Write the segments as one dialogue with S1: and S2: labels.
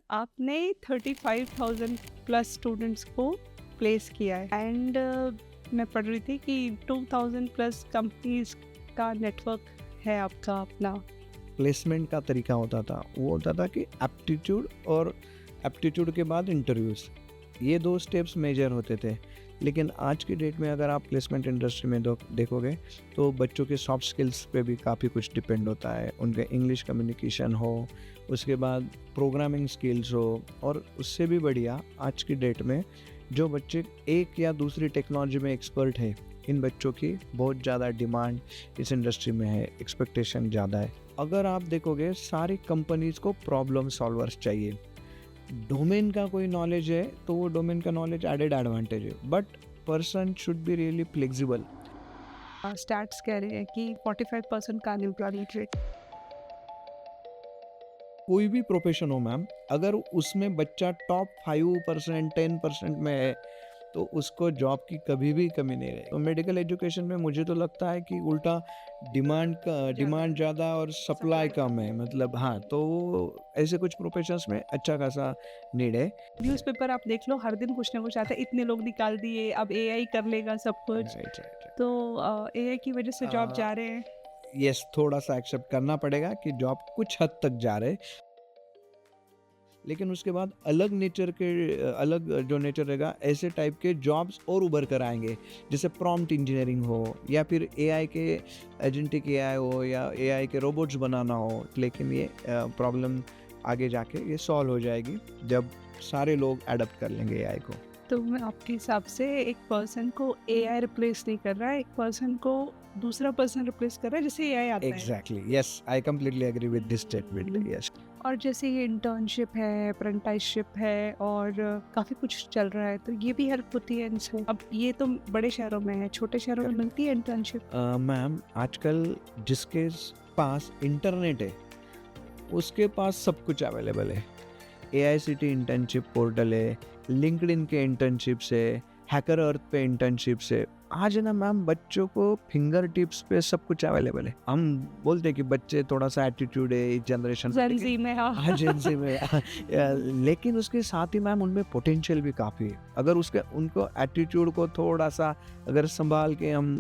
S1: आपने 35,000 plus students को place किया है एंड मैं पढ़ रही थी कि 2,000 प्लस कंपनीज का नेटवर्क है आपका अपना।
S2: प्लेसमेंट का तरीका होता था, वो होता था कि एप्टीट्यूड और एप्टीट्यूड के बाद इंटरव्यूज़, ये 2 स्टेप्स मेजर होते थे। लेकिन आज की डेट में अगर आप प्लेसमेंट इंडस्ट्री में देखोगे तो बच्चों के सॉफ्ट स्किल्स पे भी काफ़ी कुछ डिपेंड होता है। उनके इंग्लिश कम्युनिकेशन हो, उसके बाद प्रोग्रामिंग स्किल्स हो, और उससे भी बढ़िया आज की डेट में जो बच्चे एक या दूसरी टेक्नोलॉजी में एक्सपर्ट है, इन बच्चों की बहुत ज़्यादा डिमांड इस इंडस्ट्री में है, एक्सपेक्टेशन ज़्यादा है। अगर आप देखोगे सारी कंपनीज को प्रॉब्लम सॉल्वर्स चाहिए। डोमेन का कोई नॉलेज है तो वो डोमेन का नॉलेज एडेड एडवांटेज है, but person should be really flexible.
S1: Stats कह रहे हैं कि 45% का अनएम्प्लॉयमेंट रेट।
S2: कोई भी प्रोफेशन हो मैम, अगर उसमें बच्चा टॉप 5% 10% में है तो उसको जॉब की कभी भी कमी नहीं रहेगी। तो मेडिकल एजुकेशन में मुझे तो लगता है कि उल्टा डिमांड ज़्यादा और सप्लाई कम है, मतलब हाँ, तो ऐसे कुछ प्रोफेशंस में अच्छा खासा नीड है।
S1: न्यूज़पेपर आप देख लो, हर दिन कुछ ना कुछ आता है, इतने लोग निकाल दिए, अब एआई कर लेगा सब कुछ।
S2: Right right.
S1: तो एआई की वजह से जॉब जा रहे हैं।
S2: यस, थोड़ा सा एक्सेप्ट करना पड़ेगा कि जॉब कुछ हद तक जा रहे, लेकिन उसके बाद अलग जो नेचर रहेगा, ऐसे टाइप के जॉब्स और उभर कर आएंगे, जैसे प्रॉम्प्ट इंजीनियरिंग हो, या फिर एआई के एजेंटिक एआई हो, या एआई के रोबोट्स बनाना हो। लेकिन ये प्रॉब्लम आगे जाके ये सॉल्व हो जाएगी जब सारे लोग अडॉप्ट कर लेंगे एआई को।
S1: तो मैं आपके हिसाब से एक पर्सन को एआई रिप्लेस नहीं कर रहा है, एक पर्सन को दूसरा पर्सन रिप्लेस कर रहा है जैसे एआई आता है।
S2: Exactly, yes, I completely agree with this statement. Yes,
S1: और जैसे ये इंटर्नशिप है, अप्रेंटिसशिप है और काफ़ी कुछ चल रहा है, तो ये भी हेल्प होती है इनसे। अब ये तो बड़े शहरों में है, छोटे शहरों में मिलती है इंटर्नशिप।
S2: मैम, आजकल जिसके पास इंटरनेट है उसके पास सब कुछ अवेलेबल है। एआईसीटी इंटर्नशिप पोर्टल है, लिंक्डइन के इंटर्नशिप्स है, हैकर अर्थ पे इंटर्नशिप्स है। आज है ना मैम, बच्चों को फिंगर टिप्स पे सब कुछ अवेलेबल है। हम बोलते हैं कि बच्चे थोड़ा सा एटीट्यूड है इस जनरेशन में,
S1: Gen Z में, हाँ।
S2: हाँ, Gen Z में लेकिन उसके साथ ही मैम उनमें पोटेंशियल भी काफ़ी है। अगर उनको एटीट्यूड को थोड़ा सा अगर संभाल के हम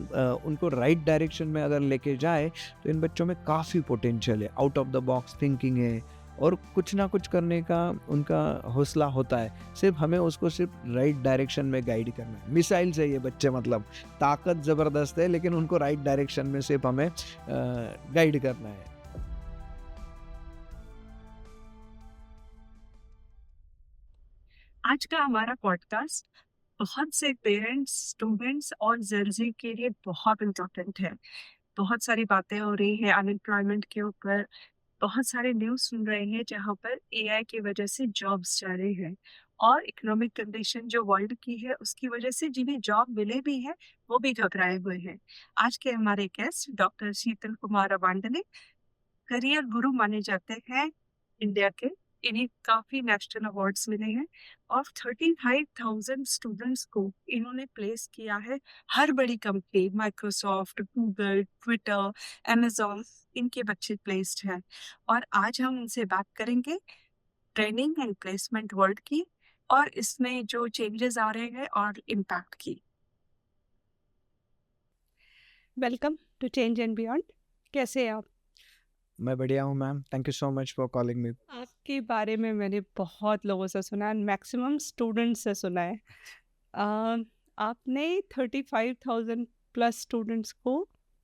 S2: उनको राइट डायरेक्शन में अगर लेके जाए तो इन बच्चों में काफ़ी पोटेंशियल है, out of the box thinking है, और कुछ ना कुछ करने का उनका हौसला होता है। सिर्फ हमें उसको सिर्फ राइट डायरेक्शन में गाइड करना है। मिसाइल से ये बच्चे, मतलब ताकत ज़बरदस्त है, लेकिन उनको राइट डायरेक्शन में सिर्फ हमें गाइड करना है।
S3: आज का हमारा पॉडकास्ट बहुत से पेरेंट्स, स्टूडेंट्स और जेनजी के लिए बहुत इम्पोर्टेंट है। बहुत सारी बातें हो रही है अनएम्प्लॉयमेंट के ऊपर, बहुत सारे न्यूज़ सुन रहे हैं जहाँ पर एआई की वजह से जॉब्स जा रहे हैं, और इकोनॉमिक कंडीशन जो वर्ल्ड की है उसकी वजह से जिन्हें जॉब मिले भी है वो भी घबराए हुए हैं। आज के हमारे गेस्ट डॉक्टर शीतल कुमार अवांडले करियर गुरु माने जाते हैं इंडिया के। इन्हें काफी नेशनल अवार्ड्स मिले हैं और 35,000 स्टूडेंट्स को इन्होंने प्लेस किया है। हर बड़ी company, Microsoft, Google, Twitter, Amazon, इनके बच्चे प्लेस्ड हैं। और आज हम इनसे बात करेंगे ट्रेनिंग एंड प्लेसमेंट वर्ल्ड की, और इसमें जो चेंजेस आ रहे हैं और इम्पैक्ट की।
S1: Welcome to change and beyond. कैसे हैं आप?
S2: मैं बढ़िया हूँ ma'am, thank you so much for calling me.
S1: आपके बारे में मैंने बहुत लोगों से सुना है, मैक्सिमम स्टूडेंट्स से सुना है। आपने 35,000 प्लस स्टूडेंट्स को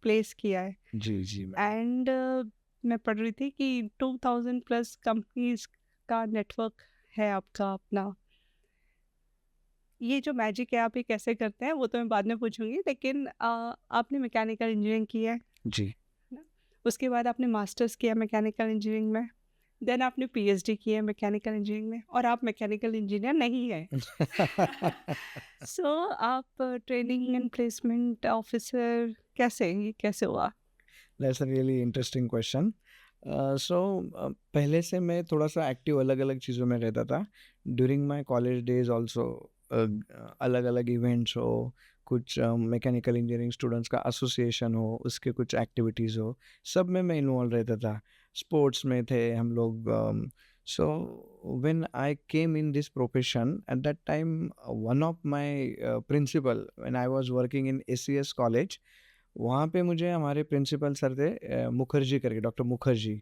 S1: प्लेस किया है
S2: जी जी मैम।
S1: एंड मैं पढ़ रही थी कि 2,000 प्लस कंपनीज का नेटवर्क है आपका अपना। ये जो मैजिक है आप ये कैसे करते हैं वो तो मैं बाद में पूछूंगी, लेकिन आपने मैकेनिकल इंजीनियरिंग की है
S2: जी।
S1: ना? उसके बाद आपने मास्टर्स किया मैकेनिकल इंजीनियरिंग में, देन आपने पीएचडी किया है मैकेनिकल इंजीनियरिंग में, और आप मैकेनिकल इंजीनियर नहीं है। सो आप ट्रेनिंग एंड प्लेसमेंट ऑफिसर कैसे हुआ?
S2: That's a really interesting question. So पहले से मैं थोड़ा सा एक्टिव अलग अलग चीज़ों में रहता था। During my college days also अलग अलग इवेंट्स हो, कुछ मैकेनिकल इंजीनियरिंग स्टूडेंट्स का एसोसिएशन हो, उसके कुछ एक्टिविटीज़ हो, सब में मैं इन्वॉल्व रहता था। स्पोर्ट्स में थे हम लोग। सो when I came in this profession, at that time, one of my principal, when I was working in ACS college, वहाँ पे मुझे हमारे प्रिंसिपल सर थे, मुखर्जी करके, डॉक्टर मुखर्जी।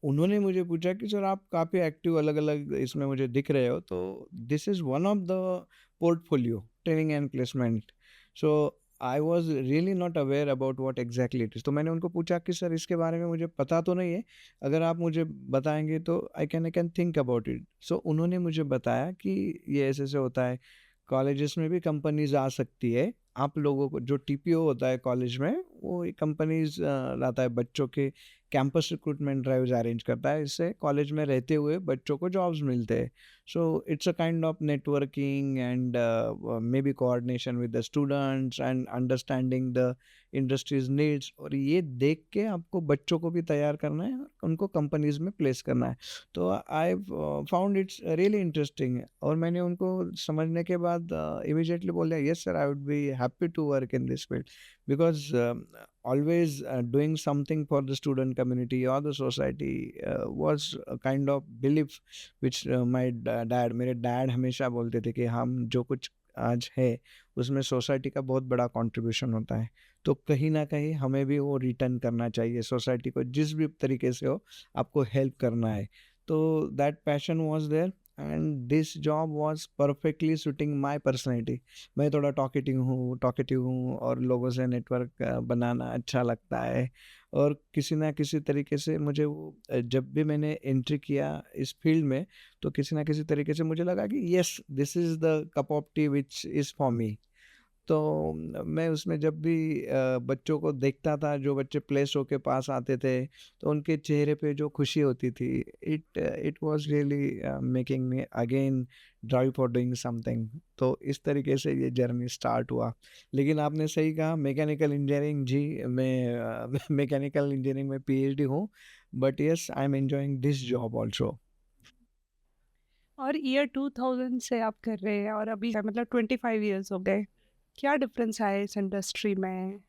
S2: उन्होंने मुझे पूछा कि सर आप काफ़ी एक्टिव अलग-अलग इसमें मुझे दिख रहे हो, तो this is one of the portfolio training and placement. So I was really not aware about what exactly it is. तो मैंने उनको पूछा कि सर इसके बारे में मुझे पता तो नहीं है, अगर आप मुझे बताएँगे तो I can think about it. So उन्होंने मुझे बताया कि ये ऐसे-ऐसे होता है, कॉलेजेस में भी कंपनीज़ आ सकती है। आप लोगों को जो टीपीओ होता है कॉलेज में, वो कंपनीज़ लाता है, बच्चों के कैंपस रिक्रूटमेंट ड्राइव्स अरेंज करता है। इससे कॉलेज में रहते हुए बच्चों को जॉब्स मिलते हैं। So it's a kind of networking and may be coordination with the students and understanding the industries needs, और ये देख के आपको बच्चों को भी तैयार करना है और उनको कंपनीज में प्लेस करना है। तो I found it's really interesting, और मैंने उनको समझने के बाद इमीडिएटली बोला, yes sir, I would be happy to work in this field, because always doing something for the student community or the society was a kind of belief which my dad, मेरे dad हमेशा बोलते थे कि हम जो कुछ आज है उसमें सोसाइटी का बहुत बड़ा कंट्रीब्यूशन होता है, तो कहीं ना कहीं हमें भी वो रिटर्न करना चाहिए सोसाइटी को, जिस भी तरीके से हो आपको हेल्प करना है। तो that passion was there and this job was perfectly suiting my personality. मैं थोड़ा टॉकेटिव हूँ और लोगों से नेटवर्क बनाना अच्छा लगता है, और किसी ना किसी तरीके से मुझे वो जब भी मैंने एंट्री किया इस फील्ड में, तो किसी ना किसी तरीके से मुझे लगा कि yes, this is the cup of T which is for me. तो मैं उसमें जब भी बच्चों को देखता था, जो बच्चे प्लेस होके पास आते थे, तो उनके चेहरे पे जो खुशी होती थी, it it was really making me again drive for doing something. तो इस तरीके से ये जर्नी स्टार्ट हुआ। लेकिन आपने सही कहा, मैकेनिकल इंजीनियरिंग, जी मैं मैकेनिकल इंजीनियरिंग में पीएचडी हूँ, but yes I am enjoying this job also.
S1: और ईयर 2000 से आप कर रहे हैं और अभी मतलब 25 इयर्स हो गए, क्या डिफरेंस आया इस इंडस्ट्री में?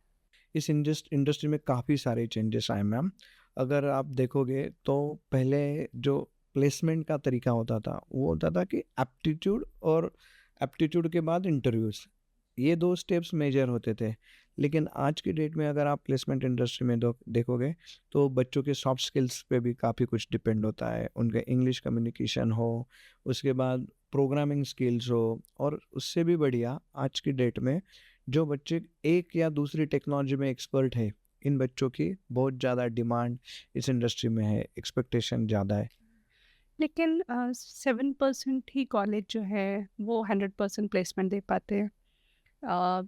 S2: इस इंडस्ट्री में काफ़ी सारे चेंजेस आए मैम। अगर आप देखोगे तो पहले जो प्लेसमेंट का तरीका होता था, वो होता था कि एप्टीट्यूड, और एप्टीट्यूड के बाद इंटरव्यूज़, ये 2 स्टेप्स मेजर होते थे। लेकिन आज की डेट में अगर आप प्लेसमेंट इंडस्ट्री में देखोगे, तो बच्चों के सॉफ्ट स्किल्स पे भी काफ़ी कुछ डिपेंड होता है। उनका इंग्लिश कम्युनिकेशन हो, उसके बाद प्रोग्रामिंग स्किल्स हो, और उससे भी बढ़िया आज की डेट में जो बच्चे एक या दूसरी टेक्नोलॉजी में एक्सपर्ट है, इन बच्चों की बहुत ज़्यादा डिमांड इस इंडस्ट्री में है, एक्सपेक्टेशन ज़्यादा है।
S1: लेकिन 7% ही कॉलेज जो है वो 100% प्लेसमेंट दे पाते हैं। अ,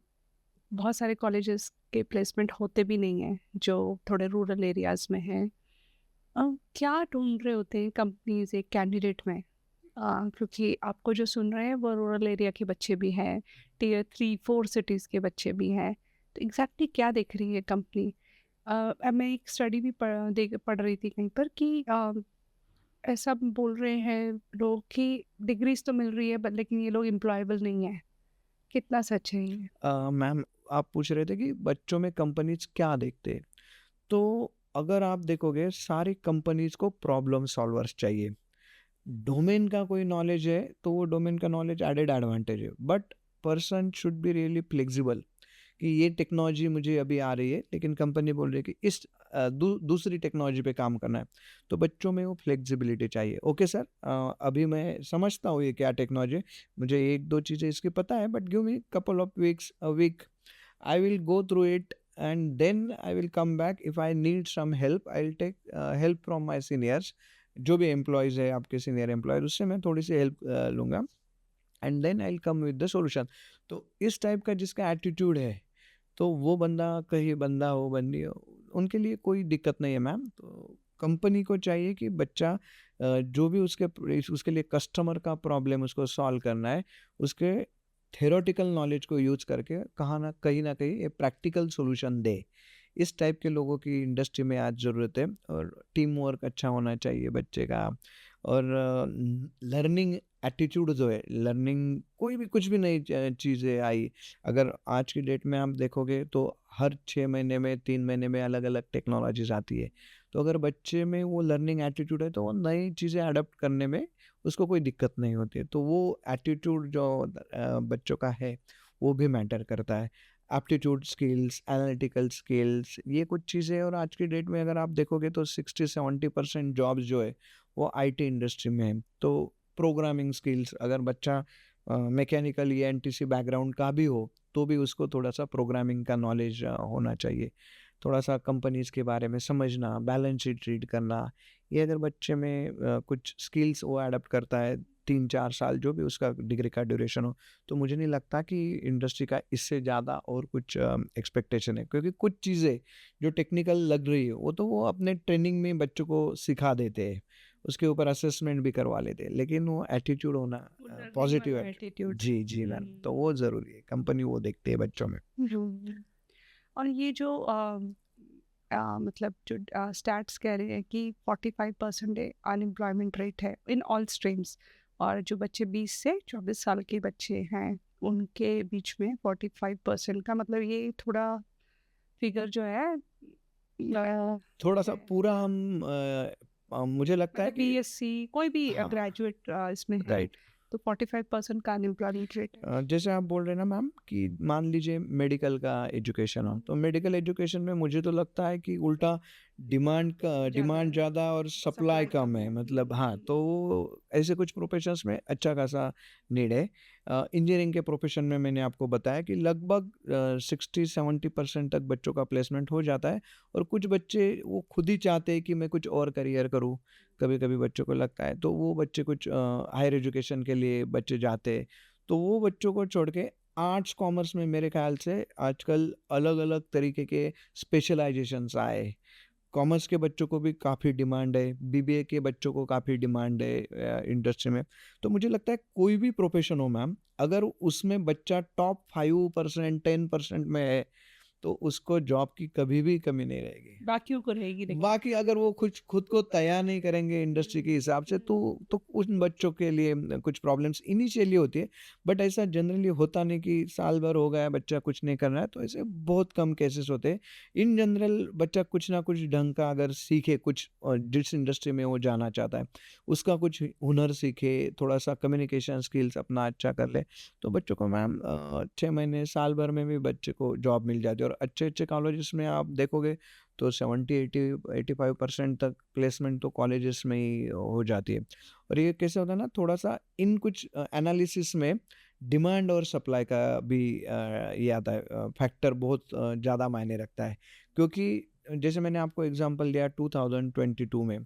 S1: बहुत सारे कॉलेजेस के प्लेसमेंट होते भी नहीं हैं जो थोड़े रूरल एरियाज़ में हैं। क्या ढूंढ रहे होते हैं कंपनीज एक कैंडिडेट में? क्योंकि आपको जो सुन रहे हैं वो रूरल एरिया के बच्चे भी हैं, टियर 3-4 सिटीज़ के बच्चे भी हैं, तो एग्जैक्टली क्या देख रही है कंपनी? मैं एक स्टडी भी पढ़ रही थी कहीं पर कि ऐसा बोल रहे हैं लोग कि डिग्रीज तो मिल रही है बट लेकिन ये लोग एम्प्लॉयबल नहीं है। कितना सच है ये?
S2: मैम, आप पूछ रहे थे कि बच्चों में कंपनीज क्या देखते हैं, तो अगर आप देखोगे सारी कंपनीज को प्रॉब्लम सॉल्वर्स चाहिए। डोमेन का कोई नॉलेज है तो वो डोमेन का नॉलेज एडेड एडवांटेज है, but person should be really flexible कि ये टेक्नोलॉजी मुझे अभी आ रही है, लेकिन कंपनी बोल रही है कि इस दूसरी टेक्नोलॉजी पे काम करना है, तो बच्चों में वो फ्लेक्सिबिलिटी चाहिए। ओके सर, अभी मैं समझता हूँ ये क्या टेक्नोलॉजी है, मुझे 1-2 चीज़ें इसकी पता है, but give me couple of weeks, a week, I will go through it and then I will come back. If I need some help, I will take help from my seniors, जो भी employees है आपके senior employees, उससे मैं थोड़ी सी help लूँगा, and then I will come with the solution. तो इस टाइप का जिसका एटीट्यूड है, तो वो बंदा, कहीं बंदा हो बंदी हो, उनके लिए कोई दिक्कत नहीं है मैम। तो कंपनी को चाहिए कि बच्चा जो भी उसके लिए कस्टमर का प्रॉब्लम उसको सॉल्व करना है, उसके थ्योरेटिकल नॉलेज को यूज करके कहाँ ना कहीं ये प्रैक्टिकल सॉल्यूशन दे। इस टाइप के लोगों की इंडस्ट्री में आज ज़रूरत है, और टीम वर्क अच्छा होना चाहिए बच्चे का, और लर्निंग एटीट्यूड जो है, लर्निंग कोई भी कुछ भी नई चीज़ें आई, अगर आज की डेट में आप देखोगे तो हर 6 महीने में 3 महीने में अलग अलग टेक्नोलॉजीज आती है। तो अगर बच्चे में वो लर्निंग एटीट्यूड है, तो वो नई चीज़ें अडॉप्ट करने में उसको कोई दिक्कत नहीं होती है। तो वो एटीट्यूड जो बच्चों का है वो भी मैटर करता है। एप्टीट्यूड स्किल्स, एनालिटिकल स्किल्स, ये कुछ चीज़ें। और आज की डेट में अगर आप देखोगे तो 60-70% जॉब्स जो है वो आईटी इंडस्ट्री में है। तो प्रोग्रामिंग स्किल्स, अगर बच्चा मैकेनिकल या एनटीसी बैकग्राउंड का भी हो तो भी उसको थोड़ा सा प्रोग्रामिंग का नॉलेज होना चाहिए। थोड़ा सा कंपनीज़ के बारे में समझना, बैलेंस शीट रीड करना, ये अगर बच्चे में कुछ स्किल्स वो अडॉप्ट करता है 3-4 साल जो भी उसका डिग्री का ड्यूरेशन हो, तो मुझे नहीं लगता कि इंडस्ट्री का इससे ज़्यादा और कुछ एक्सपेक्टेशन है। क्योंकि कुछ चीज़ें जो टेक्निकल लग रही है वो तो वो अपने ट्रेनिंग में बच्चों को सिखा देते हैं, उसके ऊपर असेसमेंट भी करवा लेते हैं, लेकिन वो एटीट्यूड होना,
S1: वो लर्निंग
S2: पॉजिटिव
S1: वाला एटीट्यूड।
S2: जी जी मैम, तो वो ज़रूरी है, कंपनी वो देखती है बच्चों में।
S1: और ये जो मतलब जो स्टैट्स कह रहे हैं कि 45% अनएम्प्लॉयमेंट रेट है इन ऑल स्ट्रीम्स, और जो बच्चे 20 से 24 साल के बच्चे हैं उनके बीच में 45% का मतलब ये थोड़ा फिगर जो है
S2: थोड़ा सा
S1: है।
S2: पूरा हम मुझे लगता है
S1: मतलब
S2: कि
S1: बीएससी कोई भी
S2: हाँ,
S1: ग्रेजुएट इसमें है
S2: राइट।
S1: तो 45% का अनएम्प्लॉयमेंट रेट है।
S2: जैसे आप बोल रहे हैं ना मैम कि मान लीजिए मेडिकल का एजुकेशन हो, तो मेडिकल एजुकेशन में मुझे तो लगता है कि उल्टा डिमांड ज़्यादा और सप्लाई कम है, मतलब हाँ, तो ऐसे कुछ प्रोफेशंस में अच्छा खासा नीड है। इंजीनियरिंग के प्रोफेशन में मैंने आपको बताया कि लगभग 60-70% तक बच्चों का प्लेसमेंट हो जाता है। और कुछ बच्चे वो खुद ही चाहते हैं कि मैं कुछ और करियर करूँ, कभी कभी बच्चों को लगता है, तो वो बच्चे कुछ हायर एजुकेशन के लिए बच्चे जाते हैं। तो वो बच्चों को छोड़ के आर्ट्स कॉमर्स में मेरे ख्याल से आजकल अलग अलग तरीके के स्पेशलाइजेशंस आए। कॉमर्स के बच्चों को भी काफ़ी डिमांड है, बीबीए के बच्चों को काफ़ी डिमांड है इंडस्ट्री में। तो मुझे लगता है कोई भी प्रोफेशन हो मैम, अगर उसमें बच्चा टॉप 5% 10% में है तो उसको जॉब की कभी भी कमी नहीं रहेगी।
S1: बाकियों को रहेगी लेकिन
S2: बाकी अगर वो कुछ खुद को तैयार नहीं करेंगे इंडस्ट्री के हिसाब से तो उन बच्चों के लिए कुछ प्रॉब्लम्स इनिशियली होती है। बट ऐसा जनरली होता नहीं कि साल भर हो गया बच्चा कुछ नहीं कर रहा है, तो ऐसे बहुत कम केसेस होते हैं। इन जनरल बच्चा कुछ ना कुछ ढंग का अगर सीखे, कुछ जिस इंडस्ट्री में वो जाना चाहता है उसका कुछ हुनर सीखे, थोड़ा सा कम्युनिकेशन स्किल्स अपना अच्छा कर ले, तो बच्चों को मैम 6 महीने साल भर में भी बच्चे को जॉब मिल जाती है। और अच्छे अच्छे कॉलेजेस में आप देखोगे तो 70-80-85% तक प्लेसमेंट तो कॉलेजेस में ही हो जाती है। और ये कैसे होता है ना, थोड़ा सा इन कुछ एनालिसिस में डिमांड और सप्लाई का भी ये आता है, फैक्टर बहुत ज़्यादा मायने रखता है। क्योंकि जैसे मैंने आपको एग्जांपल दिया 2022 में,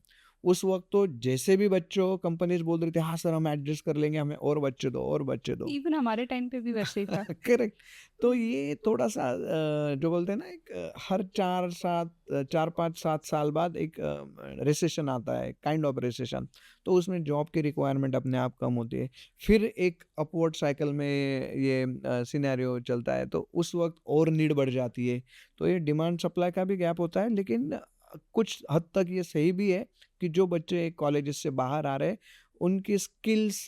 S2: उस वक्त तो जैसे भी बच्चों कंपनीज बोल रही थी हाँ सर हम एडजस्ट कर लेंगे, हमें और बच्चे दो और बच्चे दो।
S1: इवन हमारे टाइम पे भी वैसे ही था।
S2: करेक्ट। तो ये थोड़ा सा जो बोलते हैं ना, एक हर 4-5-7 साल बाद एक रिसेशन आता है, काइंड ऑफ रिसेशन। तो उसमें जॉब की रिक्वायरमेंट अपने आप कम होती है, फिर एक अपवर्ड साइकिल में ये सिनेरियो चलता है, तो उस वक्त और नीड बढ़ जाती है। तो ये डिमांड सप्लाई का भी गैप होता है। लेकिन कुछ हद तक ये सही भी है कि जो बच्चे कॉलेजेस से बाहर आ रहे हैं उनकी स्किल्स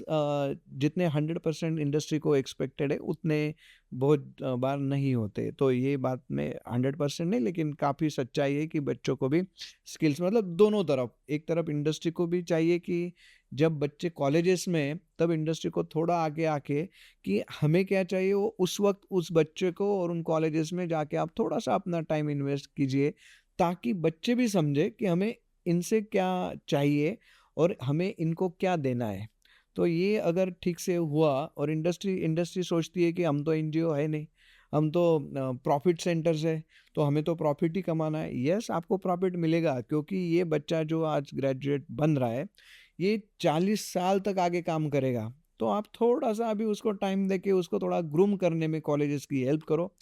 S2: जितने 100% इंडस्ट्री को एक्सपेक्टेड है उतने बहुत बार नहीं होते। तो ये बात में 100% नहीं, लेकिन काफ़ी सच्चाई है कि बच्चों को भी स्किल्स, मतलब दोनों तरफ, एक तरफ इंडस्ट्री को भी चाहिए कि जब बच्चे कॉलेजेस में हैं, तब इंडस्ट्री को थोड़ा आगे आके कि हमें क्या चाहिए वो उस वक्त उस बच्चे को, और उन कॉलेजेस में जाके आप थोड़ा सा अपना टाइम इन्वेस्ट कीजिए ताकि बच्चे भी समझे कि हमें इनसे क्या चाहिए और हमें इनको क्या देना है। तो ये अगर ठीक से हुआ, और इंडस्ट्री सोचती है कि हम तो एनजीओ है नहीं, हम तो प्रॉफिट सेंटर्स है, तो हमें तो प्रॉफिट ही कमाना है। यस, आपको प्रॉफिट मिलेगा, क्योंकि ये बच्चा जो आज ग्रेजुएट बन रहा है ये 40 साल तक आगे काम करेगा। तो आप थोड़ा सा अभी उसको टाइम देके उसको थोड़ा ग्रूम करने में कॉलेजेस की हेल्प करो।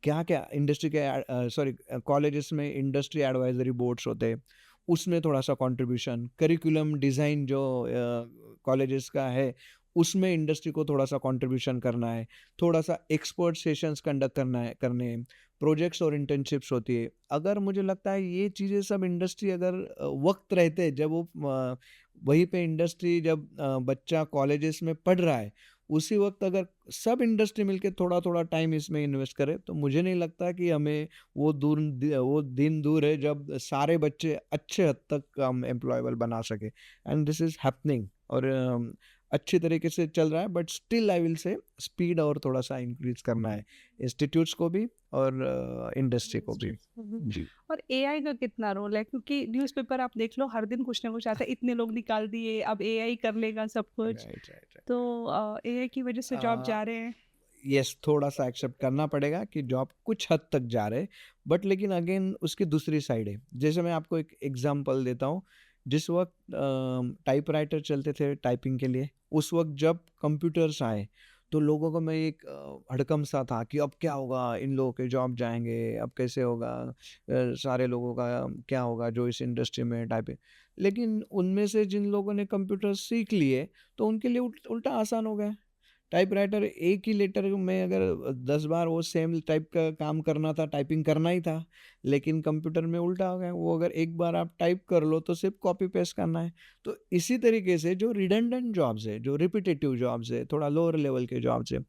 S2: क्या क्या इंडस्ट्री के सॉरी कॉलेजेस में इंडस्ट्री एडवाइजरी बोर्ड्स होते हैं, उसमें थोड़ा सा कंट्रीब्यूशन, करिकुलम डिज़ाइन जो कॉलेजेस का है उसमें इंडस्ट्री को थोड़ा सा कंट्रीब्यूशन करना है, थोड़ा सा एक्सपर्ट सेशंस कंडक्ट करने हैं, प्रोजेक्ट्स और इंटर्नशिप्स होती है। अगर मुझे लगता है ये चीज़ें सब इंडस्ट्री अगर वक्त रहते जब वो वहीं पे इंडस्ट्री जब बच्चा कॉलेजेस में पढ़ रहा है उसी वक्त अगर सब इंडस्ट्री मिलके थोड़ा थोड़ा टाइम इसमें इन्वेस्ट करे, तो मुझे नहीं लगता कि हमें वो दिन दूर है जब सारे बच्चे अच्छे हद तक हम एम्प्लॉयबल बना सके। एंड दिस इज हैपनिंग और अच्छी तरीके से चल रहा है, but still I will say speed और थोड़ा सा इंक्रीज करना है इंस्टीट्यूट्स को भी और इंडस्ट्री को भी। जी
S1: और एआई का कितना रोल है, क्योंकि न्यूज़पेपर आप देख लो हर दिन कुछ ना कुछ आता है, इतने लोग निकाल दिए, अब एआई कर लेगा सब कुछ।
S2: राइट राइट
S1: तो एआई की वजह से जॉब जा रहे हैं।
S2: यस, थोड़ा सा एक्सेप्ट करना पड़ेगा कि जॉब कुछ हद तक जा रहे, बट लेकिन अगेन उसकी दूसरी साइड है। जैसे मैं आपको एक एग्जांपल देता हूँ, जिस वक्त टाइपराइटर चलते थे टाइपिंग के लिए, उस वक्त जब कंप्यूटर्स आए तो लोगों को में एक हड़कम सा था कि अब क्या होगा, इन लोगों के जॉब जाएंगे, अब कैसे होगा, सारे लोगों का क्या होगा जो इस इंडस्ट्री में टाइपिंग। लेकिन उनमें से जिन लोगों ने कंप्यूटर सीख लिए तो उनके लिए उल्टा आसान हो गया। टाइपराइटर एक ही लेटर में अगर 10 बार वो सेम टाइप का काम करना था, टाइपिंग करना ही था, लेकिन कंप्यूटर में उल्टा हो गया, वो अगर एक बार आप टाइप कर लो तो सिर्फ कॉपी पेस्ट करना है। तो इसी तरीके से जो रिडंडेंट जॉब्स है, जो रिपीटेटिव जॉब्स है, थोड़ा लोअर लेवल के जॉब्स है,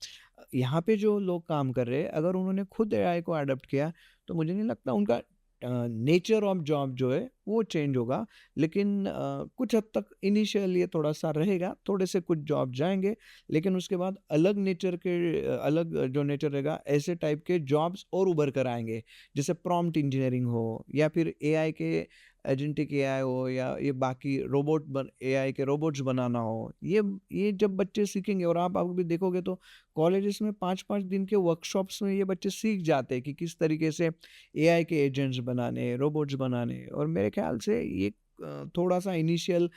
S2: यहाँ पे जो लोग काम कर रहे हैं, अगर उन्होंने खुद एआई को अडॉप्ट किया तो मुझे नहीं लगता उनका नेचर ऑफ जॉब जो है वो चेंज होगा। लेकिन कुछ हद तक इनिशियल ये थोड़ा सा रहेगा, थोड़े से कुछ जॉब जाएंगे, लेकिन उसके बाद अलग नेचर के अलग जो नेचर रहेगा, ऐसे टाइप के जॉब्स और उभर कर आएंगे। जैसे प्रॉम्प्ट इंजीनियरिंग हो, या फिर एआई के एजेंटिक एआई हो, या ये बाकी एआई के रोबोट्स बनाना हो, ये जब बच्चे सीखेंगे, और आप भी देखोगे तो कॉलेजेस में 5-5 दिन के वर्कशॉप्स में ये बच्चे सीख जाते हैं कि किस तरीके से एआई के एजेंट्स बनाने, रोबोट्स बनाने। और मेरे ख्याल से ये थोड़ा सा इनिशियल,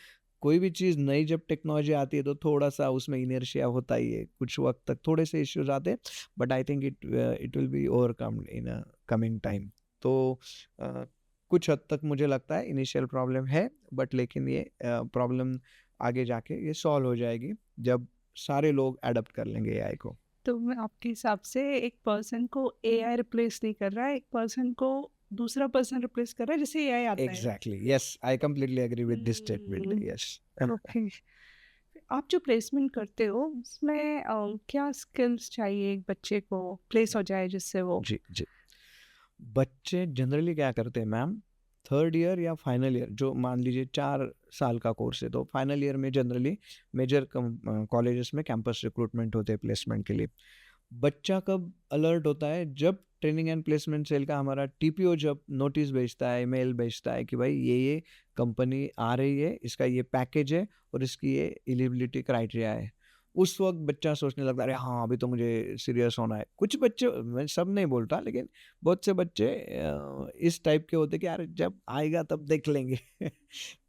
S2: कोई भी चीज़ नई जब टेक्नोलॉजी आती है तो थोड़ा सा उसमें इनर्शिया होता ही है, कुछ वक्त तक थोड़े से इश्यूज आते हैं, but I think it will be overcome in a coming time. तो अ, कुछ हद तक मुझे लगता है इनिशियल प्रॉब्लम है, बट लेकिन ये प्रॉब्लम आगे जाके ये सॉल्व हो जाएगी जब सारे लोग अडॉप्ट कर लेंगे एआई को।
S1: तो मैं आपके हिसाब से एक पर्सन को एआई रिप्लेस नहीं कर रहा है, एक पर्सन को दूसरा पर्सन रिप्लेस कर रहा है जैसे एआई आता है।
S2: Exactly, yes, I completely agree with this statement, yes.
S1: Okay. आप जो प्लेसमेंट करते हो उसमें क्या स्किल्स चाहिए एक बच्चे को प्लेस हो जाए जिससे वो
S2: जी जी। बच्चे जनरली क्या करते हैं मैम, थर्ड ईयर या फाइनल ईयर, जो मान लीजिए 4 साल का कोर्स है, तो फाइनल ईयर में जनरली मेजर कॉलेजेस में कैंपस रिक्रूटमेंट होते हैं प्लेसमेंट के लिए। बच्चा कब अलर्ट होता है, जब ट्रेनिंग एंड प्लेसमेंट सेल का हमारा टीपीओ जब नोटिस भेजता है, मेल भेजता है कि भाई ये कंपनी आ रही है, इसका ये पैकेज है और इसकी ये एलिजिबिलिटी क्राइटेरिया है। उस वक्त बच्चा सोचने लगता है, अरे हाँ अभी तो मुझे सीरियस होना है। कुछ बच्चे, मैं सब नहीं बोलता, लेकिन बहुत से बच्चे इस टाइप के होते कि यार जब आएगा तब देख लेंगे।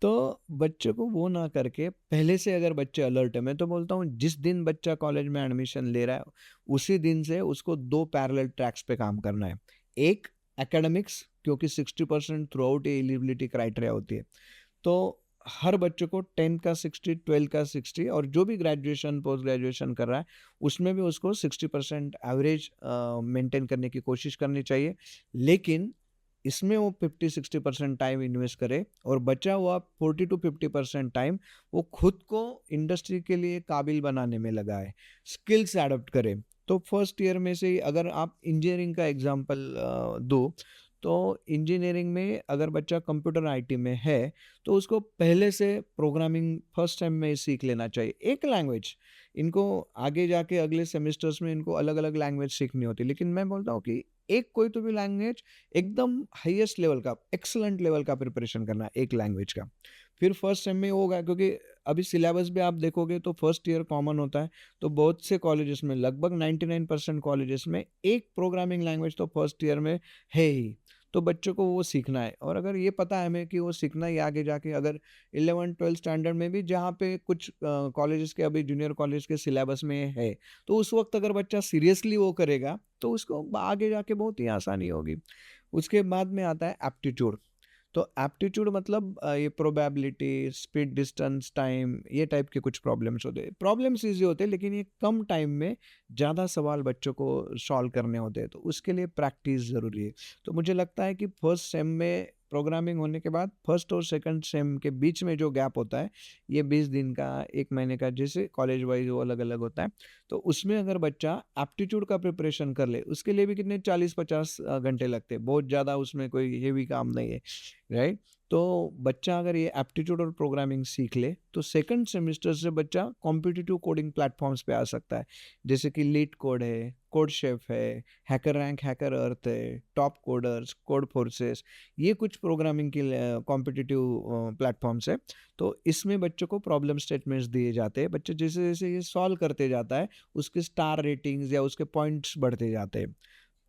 S2: तो बच्चे को वो ना करके पहले से, अगर बच्चे अलर्ट है, मैं तो बोलता हूँ जिस दिन बच्चा कॉलेज में एडमिशन ले रहा है उसी दिन से उसको 2 पैरेलल ट्रैक्स पे काम करना है। एक एकेडमिक्स, क्योंकि 60% थ्रू आउट एलिजिबिलिटी क्राइटेरिया होती है, तो हर बच्चे को 10 का 60, 12 का 60, और जो भी ग्रेजुएशन पोस्ट ग्रेजुएशन कर रहा है उसमें भी उसको 60% एवरेज मेंटेन करने की कोशिश करनी चाहिए। लेकिन इसमें वो 50-60% टाइम इन्वेस्ट करे, और बचा हुआ 40 to 50% टाइम वो खुद को इंडस्ट्री के लिए काबिल बनाने में लगाए, स्किल्स एडॉप्ट करे। तो फर्स्ट ईयर में से अगर आप इंजीनियरिंग का एग्जांपल दो, तो इंजीनियरिंग में अगर बच्चा कंप्यूटर आईटी में है तो उसको पहले से प्रोग्रामिंग फर्स्ट टाइम में ही सीख लेना चाहिए। एक लैंग्वेज, इनको आगे जाके अगले सेमेस्टर्स में इनको अलग अलग लैंग्वेज सीखनी होती है, लेकिन मैं बोलता हूँ कि एक कोई तो भी लैंग्वेज, एकदम हाईएस्ट लेवल का, एक्सलेंट लेवल का प्रिपरेशन करना है एक लैंग्वेज का। फिर फर्स्ट सेम में होगा, क्योंकि अभी सिलेबस भी आप देखोगे तो फर्स्ट ईयर कॉमन होता है, तो बहुत से कॉलेजेस में, लगभग 99% कॉलेजेस में एक प्रोग्रामिंग लैंग्वेज तो फर्स्ट ईयर में है ही। तो बच्चों को वो सीखना है, और अगर ये पता है हमें कि वो सीखना ही आगे जाके, अगर 11-12 स्टैंडर्ड में भी जहाँ पे कुछ कॉलेजेस के अभी जूनियर कॉलेज के सिलेबस में है, तो उस वक्त अगर बच्चा सीरियसली वो करेगा तो उसको आगे जाके बहुत ही आसानी होगी। उसके बाद में आता है एप्टीट्यूड। तो एप्टीट्यूड मतलब ये प्रोबेबिलिटी, स्पीड, डिस्टेंस, टाइम, ये टाइप के कुछ प्रॉब्लम्स होते हैं। प्रॉब्लम्स ईजी होते हैं, लेकिन ये कम टाइम में ज़्यादा सवाल बच्चों को सॉल्व करने होते हैं, तो उसके लिए प्रैक्टिस ज़रूरी है। तो मुझे लगता है कि फर्स्ट सेम में प्रोग्रामिंग होने के बाद फर्स्ट और सेकंड सेम के बीच में जो गैप होता है, ये 20 दिन का, 1 महीने का, जैसे कॉलेज वाइज वो अलग अलग होता है, तो उसमें अगर बच्चा एप्टीट्यूड का प्रिपरेशन कर ले, उसके लिए भी कितने 40-50 घंटे लगते हैं, बहुत ज़्यादा उसमें कोई हेवी काम नहीं है, राइट। तो बच्चा अगर ये एप्टीट्यूड और प्रोग्रामिंग सीख ले तो सेकंड सेमेस्टर से बच्चा कॉम्पिटिटिव कोडिंग प्लेटफॉर्म्स पे आ सकता है, जैसे कि लीड कोड है, कोड शेफ है, हैकर रैंक, हैकर अर्थ है, टॉप कोडर्स, कोड फोर्सेस। ये कुछ प्रोग्रामिंग के कॉम्पिटिटिव प्लेटफॉर्म्स है। तो इसमें बच्चों को प्रॉब्लम स्टेटमेंट्स दिए जाते हैं, बच्चे जैसे जैसे ये सॉल्व करते जाता है उसके स्टार रेटिंग्स या उसके पॉइंट्स बढ़ते जाते हैं।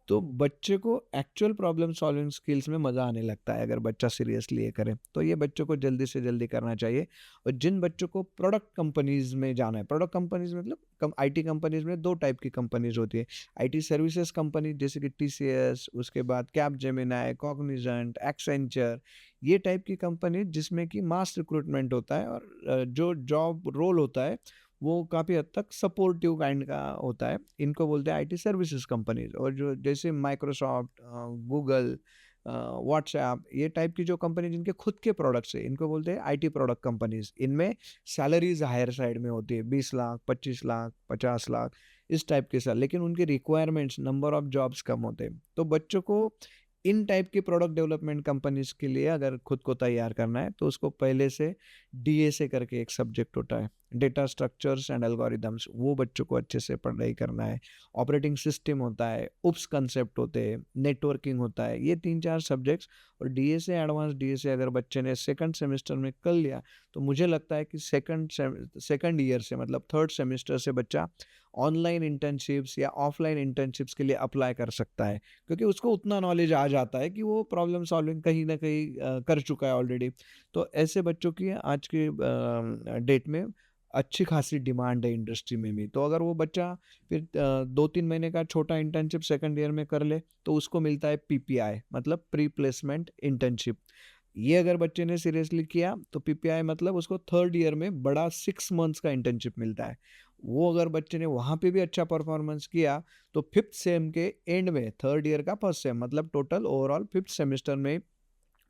S2: तो बच्चे को एक्चुअल प्रॉब्लम सॉल्विंग स्किल्स में मज़ा आने लगता है अगर बच्चा सीरियसली ये करे। तो ये बच्चों को जल्दी से जल्दी करना चाहिए। और जिन बच्चों को प्रोडक्ट कंपनीज में जाना है, प्रोडक्ट कंपनीज मतलब आईटी कंपनीज में दो टाइप की कंपनीज होती है। आईटी सर्विसेज कंपनी जैसे कि टीसीएस, उसके बाद कैपजेमिनी, कॉग्निजेंट, एक्सेंचर, ये टाइप की कंपनी जिसमें कि मास रिक्रूटमेंट होता है और जो जॉब रोल होता है वो काफ़ी हद तक सपोर्टिव काइंड का होता है। इनको बोलते हैं आईटी सर्विसेज कंपनीज। और जो जैसे माइक्रोसॉफ्ट, गूगल, व्हाट्सएप, ये टाइप की जो कंपनी जिनके खुद के प्रोडक्ट्स है इनको बोलते हैं आईटी प्रोडक्ट कंपनीज। इनमें सैलरीज हायर साइड में होती है, 20 लाख, 25 लाख, 50 लाख, इस टाइप के साथ। लेकिन उनके रिक्वायरमेंट्स, नंबर ऑफ जॉब्स कम होते हैं। तो बच्चों को इन टाइप की प्रोडक्ट डेवलपमेंट कंपनीज के लिए अगर खुद को तैयार करना है तो उसको पहले से डीएसए करके एक सब्जेक्ट होता है, डेटा स्ट्रक्चर्स एंड एल्गोरिदम्स, वो बच्चों को अच्छे से पढ़ाई करना है। ऑपरेटिंग सिस्टम होता है, उप्स कंसेप्ट होते हैं, नेटवर्किंग होता है, ये 3-4 सब्जेक्ट्स। और डीएसए, एडवांस डीएसए अगर बच्चे ने सेकंड सेमेस्टर में कर लिया तो मुझे लगता है कि सेकंड ईयर से मतलब थर्ड सेमेस्टर से बच्चा ऑनलाइन इंटर्नशिप्स या ऑफलाइन इंटर्नशिप्स के लिए अप्लाई कर सकता है, क्योंकि उसको उतना नॉलेज आ जाता है कि वो प्रॉब्लम सॉल्विंग कहीं ना कहीं कर चुका है ऑलरेडी। तो ऐसे बच्चों की आज के डेट में अच्छी खासी डिमांड है इंडस्ट्री में भी। तो अगर वो बच्चा फिर 2-3 महीने का छोटा इंटर्नशिप सेकंड ईयर में कर ले तो उसको मिलता है पीपीआई, मतलब प्री प्लेसमेंट इंटर्नशिप। ये अगर बच्चे ने सीरियसली किया तो पीपीआई मतलब उसको थर्ड ईयर में बड़ा 6 मंथ्स का इंटर्नशिप मिलता है। वो अगर बच्चे ने वहाँ पे भी अच्छा परफॉर्मेंस किया तो फिफ्थ सेम के एंड में, थर्ड ईयर का फर्स्ट सेम मतलब टोटल ओवरऑल फिफ्थ सेमेस्टर में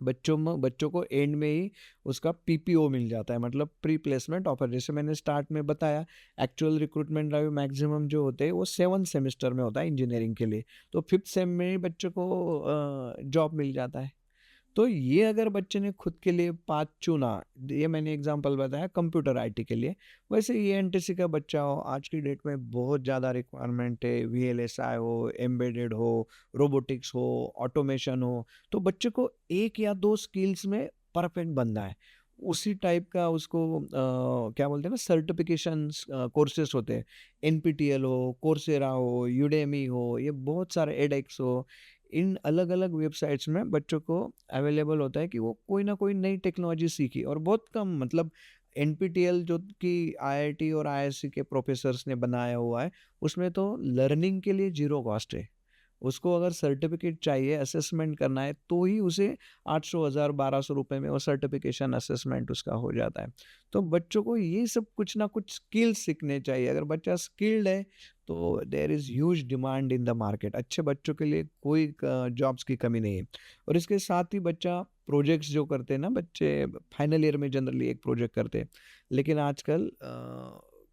S2: बच्चों को एंड में ही उसका पीपीओ मिल जाता है, मतलब प्री प्लेसमेंट ऑफर। जैसे मैंने स्टार्ट में बताया, एक्चुअल रिक्रूटमेंट ड्राइव मैक्सिमम जो होते हैं वो 7 सेमेस्टर में होता है इंजीनियरिंग के लिए। तो फिफ्थ सेम में ही बच्चों को जॉब मिल जाता है। तो ये अगर बच्चे ने खुद के लिए पाथ चुना, ये मैंने एग्जांपल बताया कंप्यूटर आईटी के लिए, वैसे ये एनटीसी का बच्चा हो, आज की डेट में बहुत ज़्यादा रिक्वायरमेंट है, वीएलएसआई हो, एम्बेडेड हो, रोबोटिक्स हो, ऑटोमेशन हो। तो बच्चे को एक या दो स्किल्स में परफेक्ट बनना है। उसी टाइप का उसको क्या बोलते हैं ना, सर्टिफिकेशन कोर्सेस होते हैं, एनपीटीएल हो, कोर्सेरा हो, यूडेमी हो, ये बहुत सारे एडेक्स हो। इन अलग अलग वेबसाइट्स में बच्चों को अवेलेबल होता है कि वो कोई ना कोई नई टेक्नोलॉजी सीखी। और बहुत कम, मतलब एनपीटीएल जो कि आईआईटी और आईएससी के प्रोफेसर्स ने बनाया हुआ है, उसमें तो लर्निंग के लिए जीरो कॉस्ट है। उसको अगर सर्टिफिकेट चाहिए, असेसमेंट करना है, तो ही उसे 800, 1000, 1200 रुपये में वो सर्टिफिकेशन असेसमेंट उसका हो जाता है। तो बच्चों को ये सब कुछ ना कुछ स्किल्स सीखने चाहिए। अगर बच्चा स्किल्ड है तो there is huge demand in the market. अच्छे बच्चों के लिए कोई जॉब्स की कमी नहीं है। और इसके साथ ही बच्चा प्रोजेक्ट्स जो करते हैं ना, बच्चे फाइनल ईयर में जनरली एक प्रोजेक्ट करते हैं, लेकिन आजकल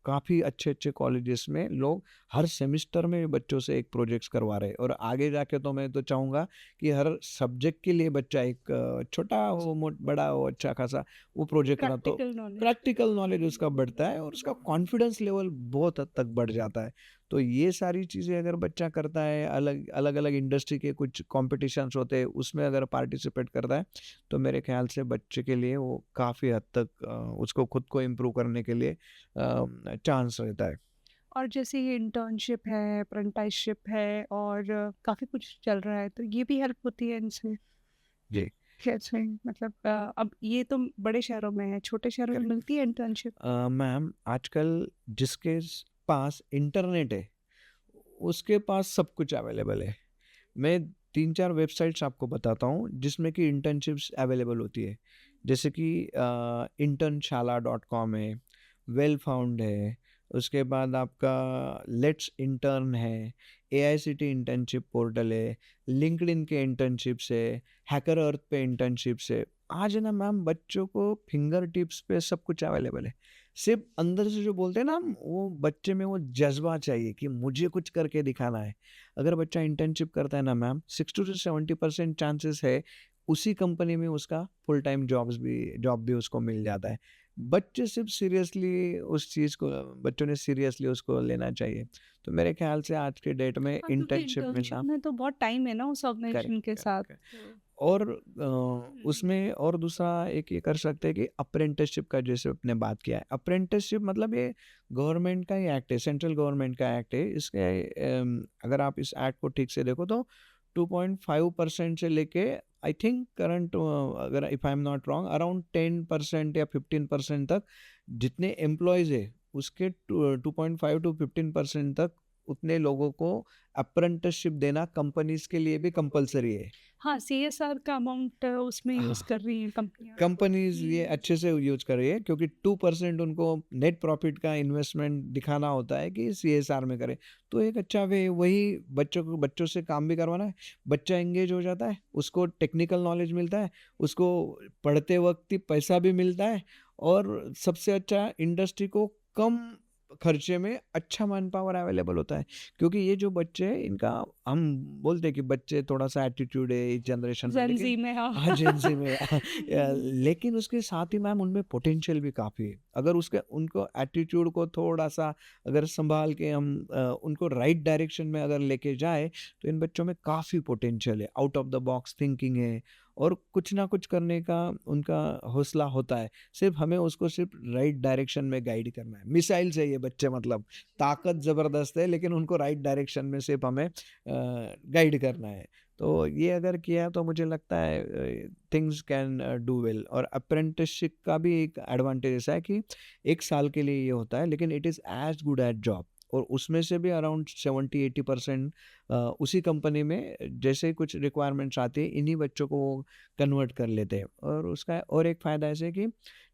S2: काफ़ी अच्छे अच्छे कॉलेजेस में लोग हर सेमेस्टर में बच्चों से एक प्रोजेक्ट्स करवा रहे हैं। और आगे जाके तो मैं तो चाहूँगा कि हर सब्जेक्ट के लिए बच्चा एक छोटा हो, बड़ा हो, अच्छा खासा वो प्रोजेक्ट करा तो
S1: प्रैक्टिकल नॉलेज।
S2: प्रैक्टिकल नॉलेज उसका बढ़ता है और उसका कॉन्फिडेंस लेवल बहुत हद तक बढ़ जाता है। तो ये सारी चीज़ें अगर बच्चा करता है, अलग अलग अलग इंडस्ट्री के कुछ कॉम्पिटिशन्स होते हैं उसमें अगर पार्टिसिपेट करता है, तो मेरे ख्याल से बच्चे के लिए वो काफ़ी हद तक उसको खुद को इम्प्रूव करने के लिए चांस रहता है।
S1: और जैसे ये इंटर्नशिप है, अप्रेंटिसशिप है और काफ़ी कुछ चल रहा है, तो ये भी हेल्प होती है इनसे
S2: जी,
S1: कैसे? मतलब अब ये तो बड़े शहरों में है, छोटे शहरों में
S2: करेक्ट।
S1: मिलती है इंटर्नशिप?
S2: मैम, आजकल जिसके पास इंटरनेट है उसके पास सब कुछ अवेलेबल है। मैं 3-4 वेबसाइट्स आपको बताता हूँ जिसमें कि इंटर्नशिप्स अवेलेबल होती है। जैसे कि internShala.com है, वेल फाउंड है, उसके बाद आपका लेट्स इंटर्न है, एआईसीटी इंटर्नशिप पोर्टल है, लिंक्डइन के इंटर्नशिप्स है, हैकर अर्थ पे इंटर्नशिप्स है। आज है ना मैम, बच्चों को फिंगर टिप्स पे सब कुछ अवेलेबल है। सिर्फ अंदर से जो बोलते हैं ना हम, वो बच्चे में वो जज्बा चाहिए कि मुझे कुछ करके दिखाना है। अगर बच्चा इंटर्नशिप करता है ना मैम, 60 to 70% चांसेस है उसी कंपनी में उसका फुल टाइम जॉब भी उसको मिल जाता है। बच्चे सिर्फ सीरियसली उस चीज़ को बच्चों ने सीरियसली उसको लेना चाहिए। तो मेरे ख्याल से आज के डेट में
S1: हाँ, क्योंकि
S2: इंटर्नशिप
S1: इंटर्नशिप
S2: मिलना
S1: में तो बहुत टाइम है ना उस
S2: करेक्ट
S1: ऑर्गेनाइजेशन के
S2: करेक्ट
S1: साथ।
S2: करेक्ट।
S1: तो
S2: और उसमें और दूसरा एक ये कर सकते हैं कि अप्रेंटिसशिप का जैसे आपने बात किया है। अप्रेंटिसशिप मतलब ये गवर्नमेंट का ही एक्ट है, सेंट्रल गवर्नमेंट का एक्ट है। इसके अगर आप इस एक्ट को ठीक से देखो तो 2.5% से लेके आई थिंक करंट, अगर if I am not wrong, around 10% या 15% तक जितने एम्प्लॉयज़ है उसके 2.5 टू 15% तक उतने लोगों को अप्रेंटिसशिप देना कंपनीज के लिए भी कंपलसरी है।
S1: हाँ, सीएसआर का अमाउंट उसमें यूज़
S2: हाँ,
S1: कर रही हैं कंपनियाँ।
S2: कंपनीज ये अच्छे से यूज कर रही है क्योंकि 2% उनको नेट प्रॉफिट का इन्वेस्टमेंट दिखाना होता है कि सीएसआर में करे। तो एक अच्छा वे वही बच्चों से काम भी करवाना है। बच्चा एंगेज हो जाता है, उसको टेक्निकल नॉलेज मिलता है, उसको पढ़ते वक्त ही पैसा भी मिलता है, और सबसे अच्छा इंडस्ट्री को कम खर्चे में अच्छा मैन पावर अवेलेबल होता है। क्योंकि ये जो बच्चे हैं इनका, हम बोलते हैं कि बच्चे थोड़ा सा एटीट्यूड है इस जनरेशन में,
S1: जेन
S2: लेकिन
S1: ज़ी में हाँ।
S2: हाँ जेंजी में लेकिन उसके साथ ही मैम उनमें पोटेंशियल भी काफ़ी है। अगर उसके उनको एटीट्यूड को थोड़ा सा अगर संभाल के हम उनको राइट डायरेक्शन में अगर लेके जाए तो इन बच्चों में काफ़ी पोटेंशियल है, out of the box thinking है, और कुछ ना कुछ करने का उनका हौसला होता है। सिर्फ हमें उसको सिर्फ राइट डायरेक्शन में गाइड करना है। मिसाइल से ये बच्चे मतलब ताकत ज़बरदस्त है, लेकिन उनको राइट डायरेक्शन में सिर्फ हमें गाइड करना है। तो ये अगर किया तो मुझे लगता है थिंग्स कैन डू वेल। और अप्रेंटिसशिप का भी एक एडवांटेज ऐसा है कि 1 साल के लिए ये होता है, लेकिन it is as good as job, और उसमें से भी अराउंड 70-80% उसी कंपनी में जैसे ही कुछ रिक्वायरमेंट्स आती है इन्हीं बच्चों को वो कन्वर्ट कर लेते हैं। और उसका और एक फ़ायदा ऐसे कि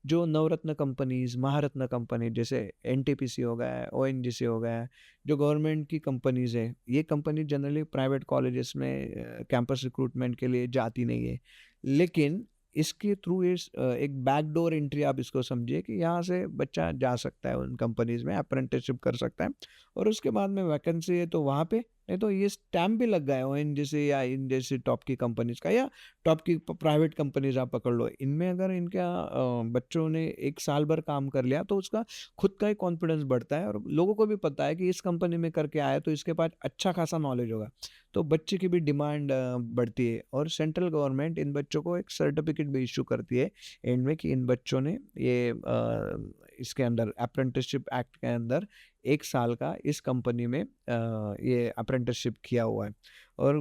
S2: जो नवरत्न कंपनीज़, महारत्न कंपनी जैसे एनटीपीसी हो गया है, ओएनजीसी हो गया है, जो गवर्नमेंट की कंपनीज़ है, ये कंपनी जनरली प्राइवेट कॉलेजेस में कैंपस रिक्रूटमेंट के लिए जाती नहीं है। लेकिन इसके थ्रू एक बैकडोर एंट्री आप इसको समझिए कि यहाँ से बच्चा जा सकता है उन कंपनीज़ में, अप्रेंटिसशिप कर सकता है, और उसके बाद में वैकेंसी है तो वहाँ पे, नहीं तो ये स्टैम्प भी लग गया है ओएनजीसी या इन जैसी टॉप की कंपनीज़ का, या टॉप की प्राइवेट कंपनीज़ आप पकड़ लो। इनमें अगर इनका बच्चों ने 1 साल भर काम कर लिया तो उसका खुद का ही कॉन्फिडेंस बढ़ता है, और लोगों को भी पता है कि इस कंपनी में करके आया तो इसके पास अच्छा खासा नॉलेज होगा। तो बच्चे की भी डिमांड बढ़ती है, और सेंट्रल गवर्नमेंट इन बच्चों को एक सर्टिफिकेट भी इशू करती है एंड में कि इन बच्चों ने ये इसके अंदर अप्रेंटिसशिप एक्ट के अंदर 1 साल का इस कंपनी में ये अप्रेंटिसशिप किया हुआ है। और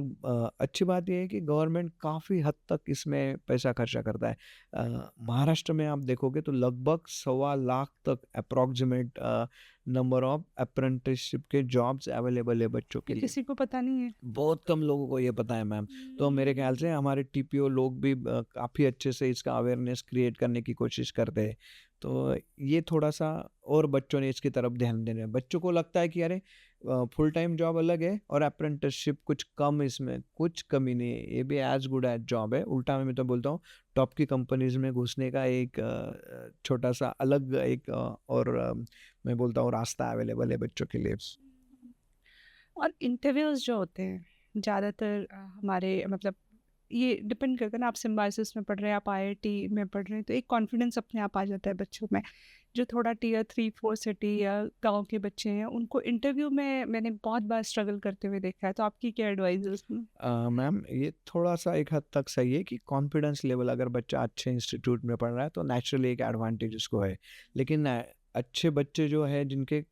S2: अच्छी बात ये है कि गवर्नमेंट काफ़ी हद तक इसमें पैसा खर्चा करता है। महाराष्ट्र में आप देखोगे तो लगभग 1.25 लाख तक अप्रॉक्सिमेट नंबर ऑफ अप्रेंटिसशिप के जॉब्स अवेलेबल है बच्चों के
S1: ये
S2: लिए।
S1: किसी को पता नहीं है।
S2: बहुत कम लोगों को ये पता है मैम। तो मेरे ख्याल से हमारे टीपीओ लोग भी काफ़ी अच्छे से इसका अवेयरनेस क्रिएट करने की कोशिश करते हैं। तो ये थोड़ा-सा और बच्चों ने इसकी तरफ ध्यान देना है। बच्चों को लगता है कि अरे फुल टाइम जॉब अलग है और अप्रेंटिसशिप कुछ कम, इसमें कुछ कमी नहीं है, ये भी एज़ गुड एज़ जॉब है। उल्टा मैं तो बोलता हूँ टॉप की कंपनीज़ में घुसने का एक छोटा-सा अलग एक मैं बोलता हूँ रास्ता अवेलेबल है बच्चों के लिए।
S1: और इंटरव्यूज़ जो होते हैं ज़्यादातर हमारे मतलब ये डिपेंड करता है ना, आप सिम्बायोसिस में पढ़ रहे हैं, आप आईआईटी में पढ़ रहे हैं, तो एक कॉन्फिडेंस अपने आप आ जाता है बच्चों में। जो थोड़ा टियर 3-4 सिटी या गांव के बच्चे हैं उनको इंटरव्यू में मैंने बहुत बार स्ट्रगल करते हुए देखा है। तो आपकी क्या एडवाइस है उसमें?
S2: मैम ये थोड़ा-सा एक हद तक सही है कि कॉन्फिडेंस लेवल अगर बच्चा अच्छे इंस्टीट्यूट में पढ़ रहा है तो नेचुरली एक एडवांटेज उसको है। लेकिन अच्छे बच्चे जो है जिनके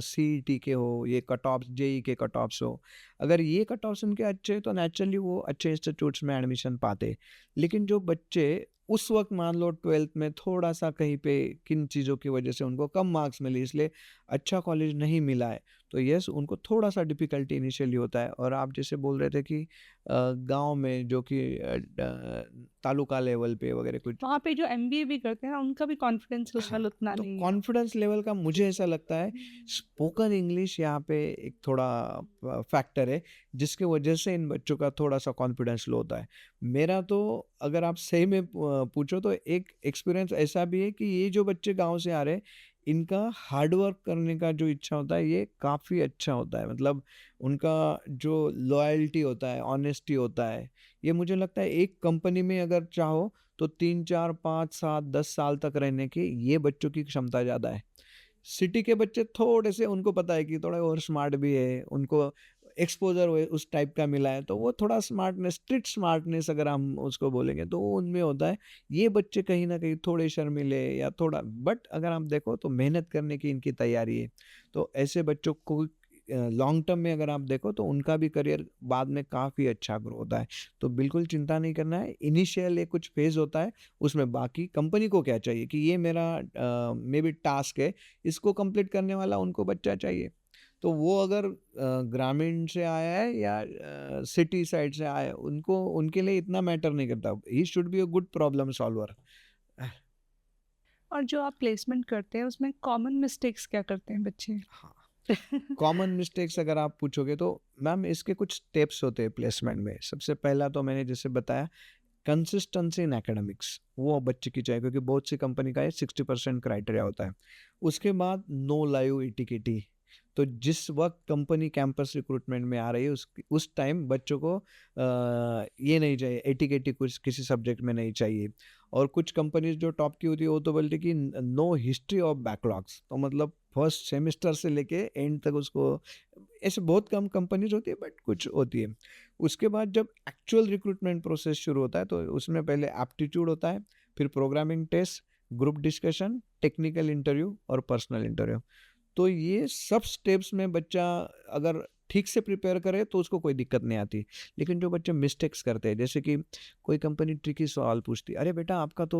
S2: सीईटी के हो, ये कट ऑफ्स जेईई के कट ऑफ्स हो, अगर ये कट ऑफ्स उनके अच्छे हैं तो नेचुरली वो अच्छे इंस्टीट्यूट्स में एडमिशन पाते। लेकिन जो बच्चे उस वक़्त मान लो 12th में थोड़ा-सा कहीं पे किन चीज़ों की वजह से उनको कम मार्क्स मिले इसलिए अच्छा कॉलेज नहीं मिला है, तो येस उनको थोड़ा-सा डिफ़िकल्टी इनिशियली होता है। और आप जैसे बोल रहे थे कि गाँव में जो कि तालुका लेवल पे वगैरह कुछ,
S1: वहाँ पे जो एमबीए भी करते हैं ना, उनका भी कॉन्फिडेंस लेवल उतना
S2: तो
S1: नहीं है।
S2: कॉन्फिडेंस लेवल का मुझे ऐसा लगता है स्पोकन इंग्लिश यहाँ पे एक थोड़ा फैक्टर है जिसके वजह से इन बच्चों का थोड़ा सा कॉन्फिडेंस लो होता है। मेरा तो अगर आप सही में पूछो तो एक एक्सपीरियंस ऐसा भी है कि ये जो बच्चे गांव से आ रहे हैं इनका हार्ड वर्क करने का जो इच्छा होता है ये काफ़ी अच्छा होता है। मतलब उनका जो लॉयल्टी होता है, ऑनेस्टी होता है, ये मुझे लगता है एक कंपनी में अगर चाहो तो 3, 4, 5, 7, 10 साल तक रहने की ये बच्चों की क्षमता ज़्यादा है। सिटी के बच्चे थोड़े से उनको पता है कि थोड़ा और स्मार्ट भी है, उनको एक्सपोज़र उस टाइप का मिला है, तो वो थोड़ा स्मार्टनेस, स्ट्रीट स्मार्टनेस अगर हम उसको बोलेंगे तो वो उनमें होता है। ये बच्चे कहीं न कहीं थोड़े शर्मीले या थोड़ा, बट अगर आप देखो तो मेहनत करने की इनकी तैयारी है। तो ऐसे बच्चों को लॉन्ग टर्म में अगर आप देखो तो उनका भी करियर बाद में काफ़ी अच्छा ग्रो होता है। तो बिल्कुल चिंता नहीं करना है, इनिशियल एक कुछ फ़ेज़ होता है, उसमें बाकी कंपनी को क्या चाहिए कि ये मेरा मेबी टास्क है, इसको कंप्लीट करने वाला उनको बच्चा चाहिए। तो वो अगर ग्रामीण से आया है या सिटी साइड से आया है, उनको उनके लिए इतना मैटर नहीं करता। He should be a good problem solver.
S1: और जो आप प्लेसमेंट करते हैं उसमें कॉमन मिस्टेक्स क्या करते हैं बच्चे?
S2: हाँ, कॉमन मिस्टेक्स अगर आप पूछोगे तो मैम इसके कुछ स्टेप्स होते हैं प्लेसमेंट में। सबसे पहला तो मैंने जैसे बताया, कंसिस्टेंसी इन एकेडमिक्स वो बच्चे की चाहिए, क्योंकि बहुत सी कंपनी का ये 60% क्राइटेरिया होता है। उसके बाद नो लाइव एटिकेटी, तो जिस वक्त कंपनी कैंपस रिक्रूटमेंट में आ रही है उस टाइम बच्चों को ये नहीं चाहिए, एटिकेटी कुछ किसी सब्जेक्ट में नहीं चाहिए। और कुछ कंपनीज जो टॉप की होती है वो तो बोलती है कि नो हिस्ट्री ऑफ बैकलॉग्स, तो मतलब फर्स्ट सेमेस्टर से लेके एंड तक उसको, ऐसे बहुत कम कंपनीज होती है बट कुछ होती है। उसके बाद जब एक्चुअल रिक्रूटमेंट प्रोसेस शुरू होता है तो उसमें पहले एप्टीट्यूड होता है, फिर programming test, group discussion, technical interview और पर्सनल इंटरव्यू। तो ये सब स्टेप्स में बच्चा अगर ठीक से प्रिपेयर करे तो उसको कोई दिक्कत नहीं आती। लेकिन जो बच्चे मिस्टेक्स करते हैं, जैसे कि कोई कंपनी ट्रिकी सवाल पूछती है, अरे बेटा आपका तो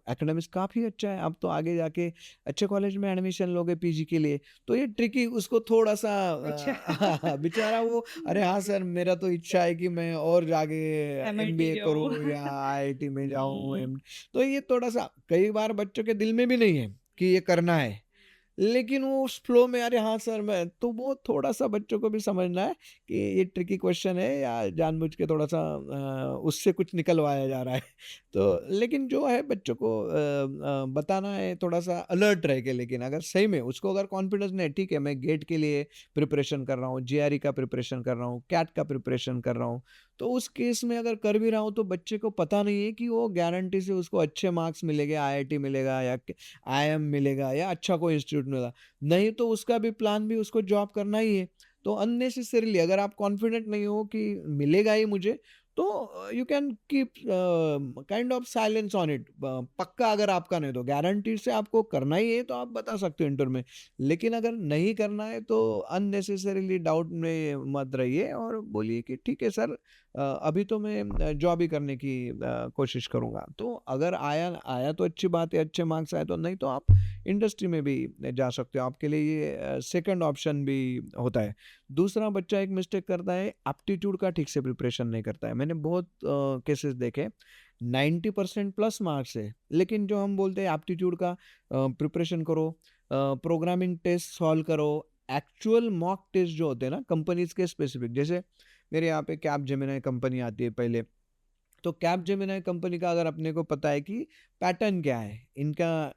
S2: एकेडमिक्स काफ़ी अच्छा है, आप तो आगे जाके अच्छे कॉलेज में एडमिशन लोगे पीजी के लिए, तो ये ट्रिकी उसको थोड़ा सा
S1: अच्छा।
S2: बेचारा वो, अरे हाँ सर मेरा तो इच्छा है कि मैं और जाके
S1: एमआईटी
S2: एमबीए
S1: जाओ।
S2: करूँ या आईआईटी में जाऊँ।
S1: हुँ।
S2: तो ये थोड़ा सा कई बार बच्चों के दिल में भी नहीं है कि ये करना है, लेकिन वो उस फ्लो में, अरे हाँ सर मैं, तो वो थोड़ा-सा बच्चों को भी समझना है कि ये ट्रिकी क्वेश्चन है या जानबूझ के थोड़ा-सा उससे कुछ निकलवाया जा रहा है। तो लेकिन जो है बच्चों को बताना है थोड़ा-सा अलर्ट रह के, लेकिन अगर सही में उसको अगर कॉन्फिडेंस नहीं है, ठीक है मैं गेट के लिए प्रिपरेशन कर रहा हूँ, जेआरई का प्रिपरेशन कर रहा हूँ, कैट का प्रिपरेशन कर रहा हूँ, तो उस केस में अगर कर भी रहा हूँ तो बच्चे को पता नहीं है कि वो गारंटी से उसको अच्छे मार्क्स मिलेंगे, आईआईटी मिलेगा या आईएम मिलेगा या अच्छा कोई इंस्टीट्यूट मिलेगा। नहीं तो उसका भी प्लान भी उसको जॉब करना ही है। तो अननेसेसरीली अगर आप कॉन्फिडेंट नहीं हो कि मिलेगा ही मुझे, तो you can keep kind of silence on it. पक्का अगर आपका नहीं, तो गारंटी से आपको करना ही है तो आप बता सकते हो इंटरव्यू में। लेकिन अगर नहीं करना है तो अननेसेसरीली डाउट में मत रहिए और बोलिए कि ठीक है सर, अभी तो मैं जॉब ही करने की कोशिश करूँगा। तो अगर आया आया तो अच्छी बात है, अच्छे मार्क्स आए तो, नहीं तो आप इंडस्ट्री में भी जा सकते हो। आपके लिए ये सेकंड ऑप्शन भी होता है। दूसरा बच्चा एक मिस्टेक करता है, एप्टीट्यूड का ठीक से प्रिपरेशन नहीं करता है। मैंने बहुत केसेस देखे, 90% प्लस मार्क्स है, लेकिन जो हम बोलते हैं एप्टीट्यूड का प्रिपरेशन करो, प्रोग्रामिंग टेस्ट सॉल्व करो, एक्चुअल मॉक टेस्ट जो होते हैं ना कंपनीज के स्पेसिफिक, जैसे मेरे यहाँ पे कैप जेमिनी कंपनी आती है पहले, तो कैप जेमिनी कंपनी का अगर अपने को पता है कि पैटर्न क्या है इनका,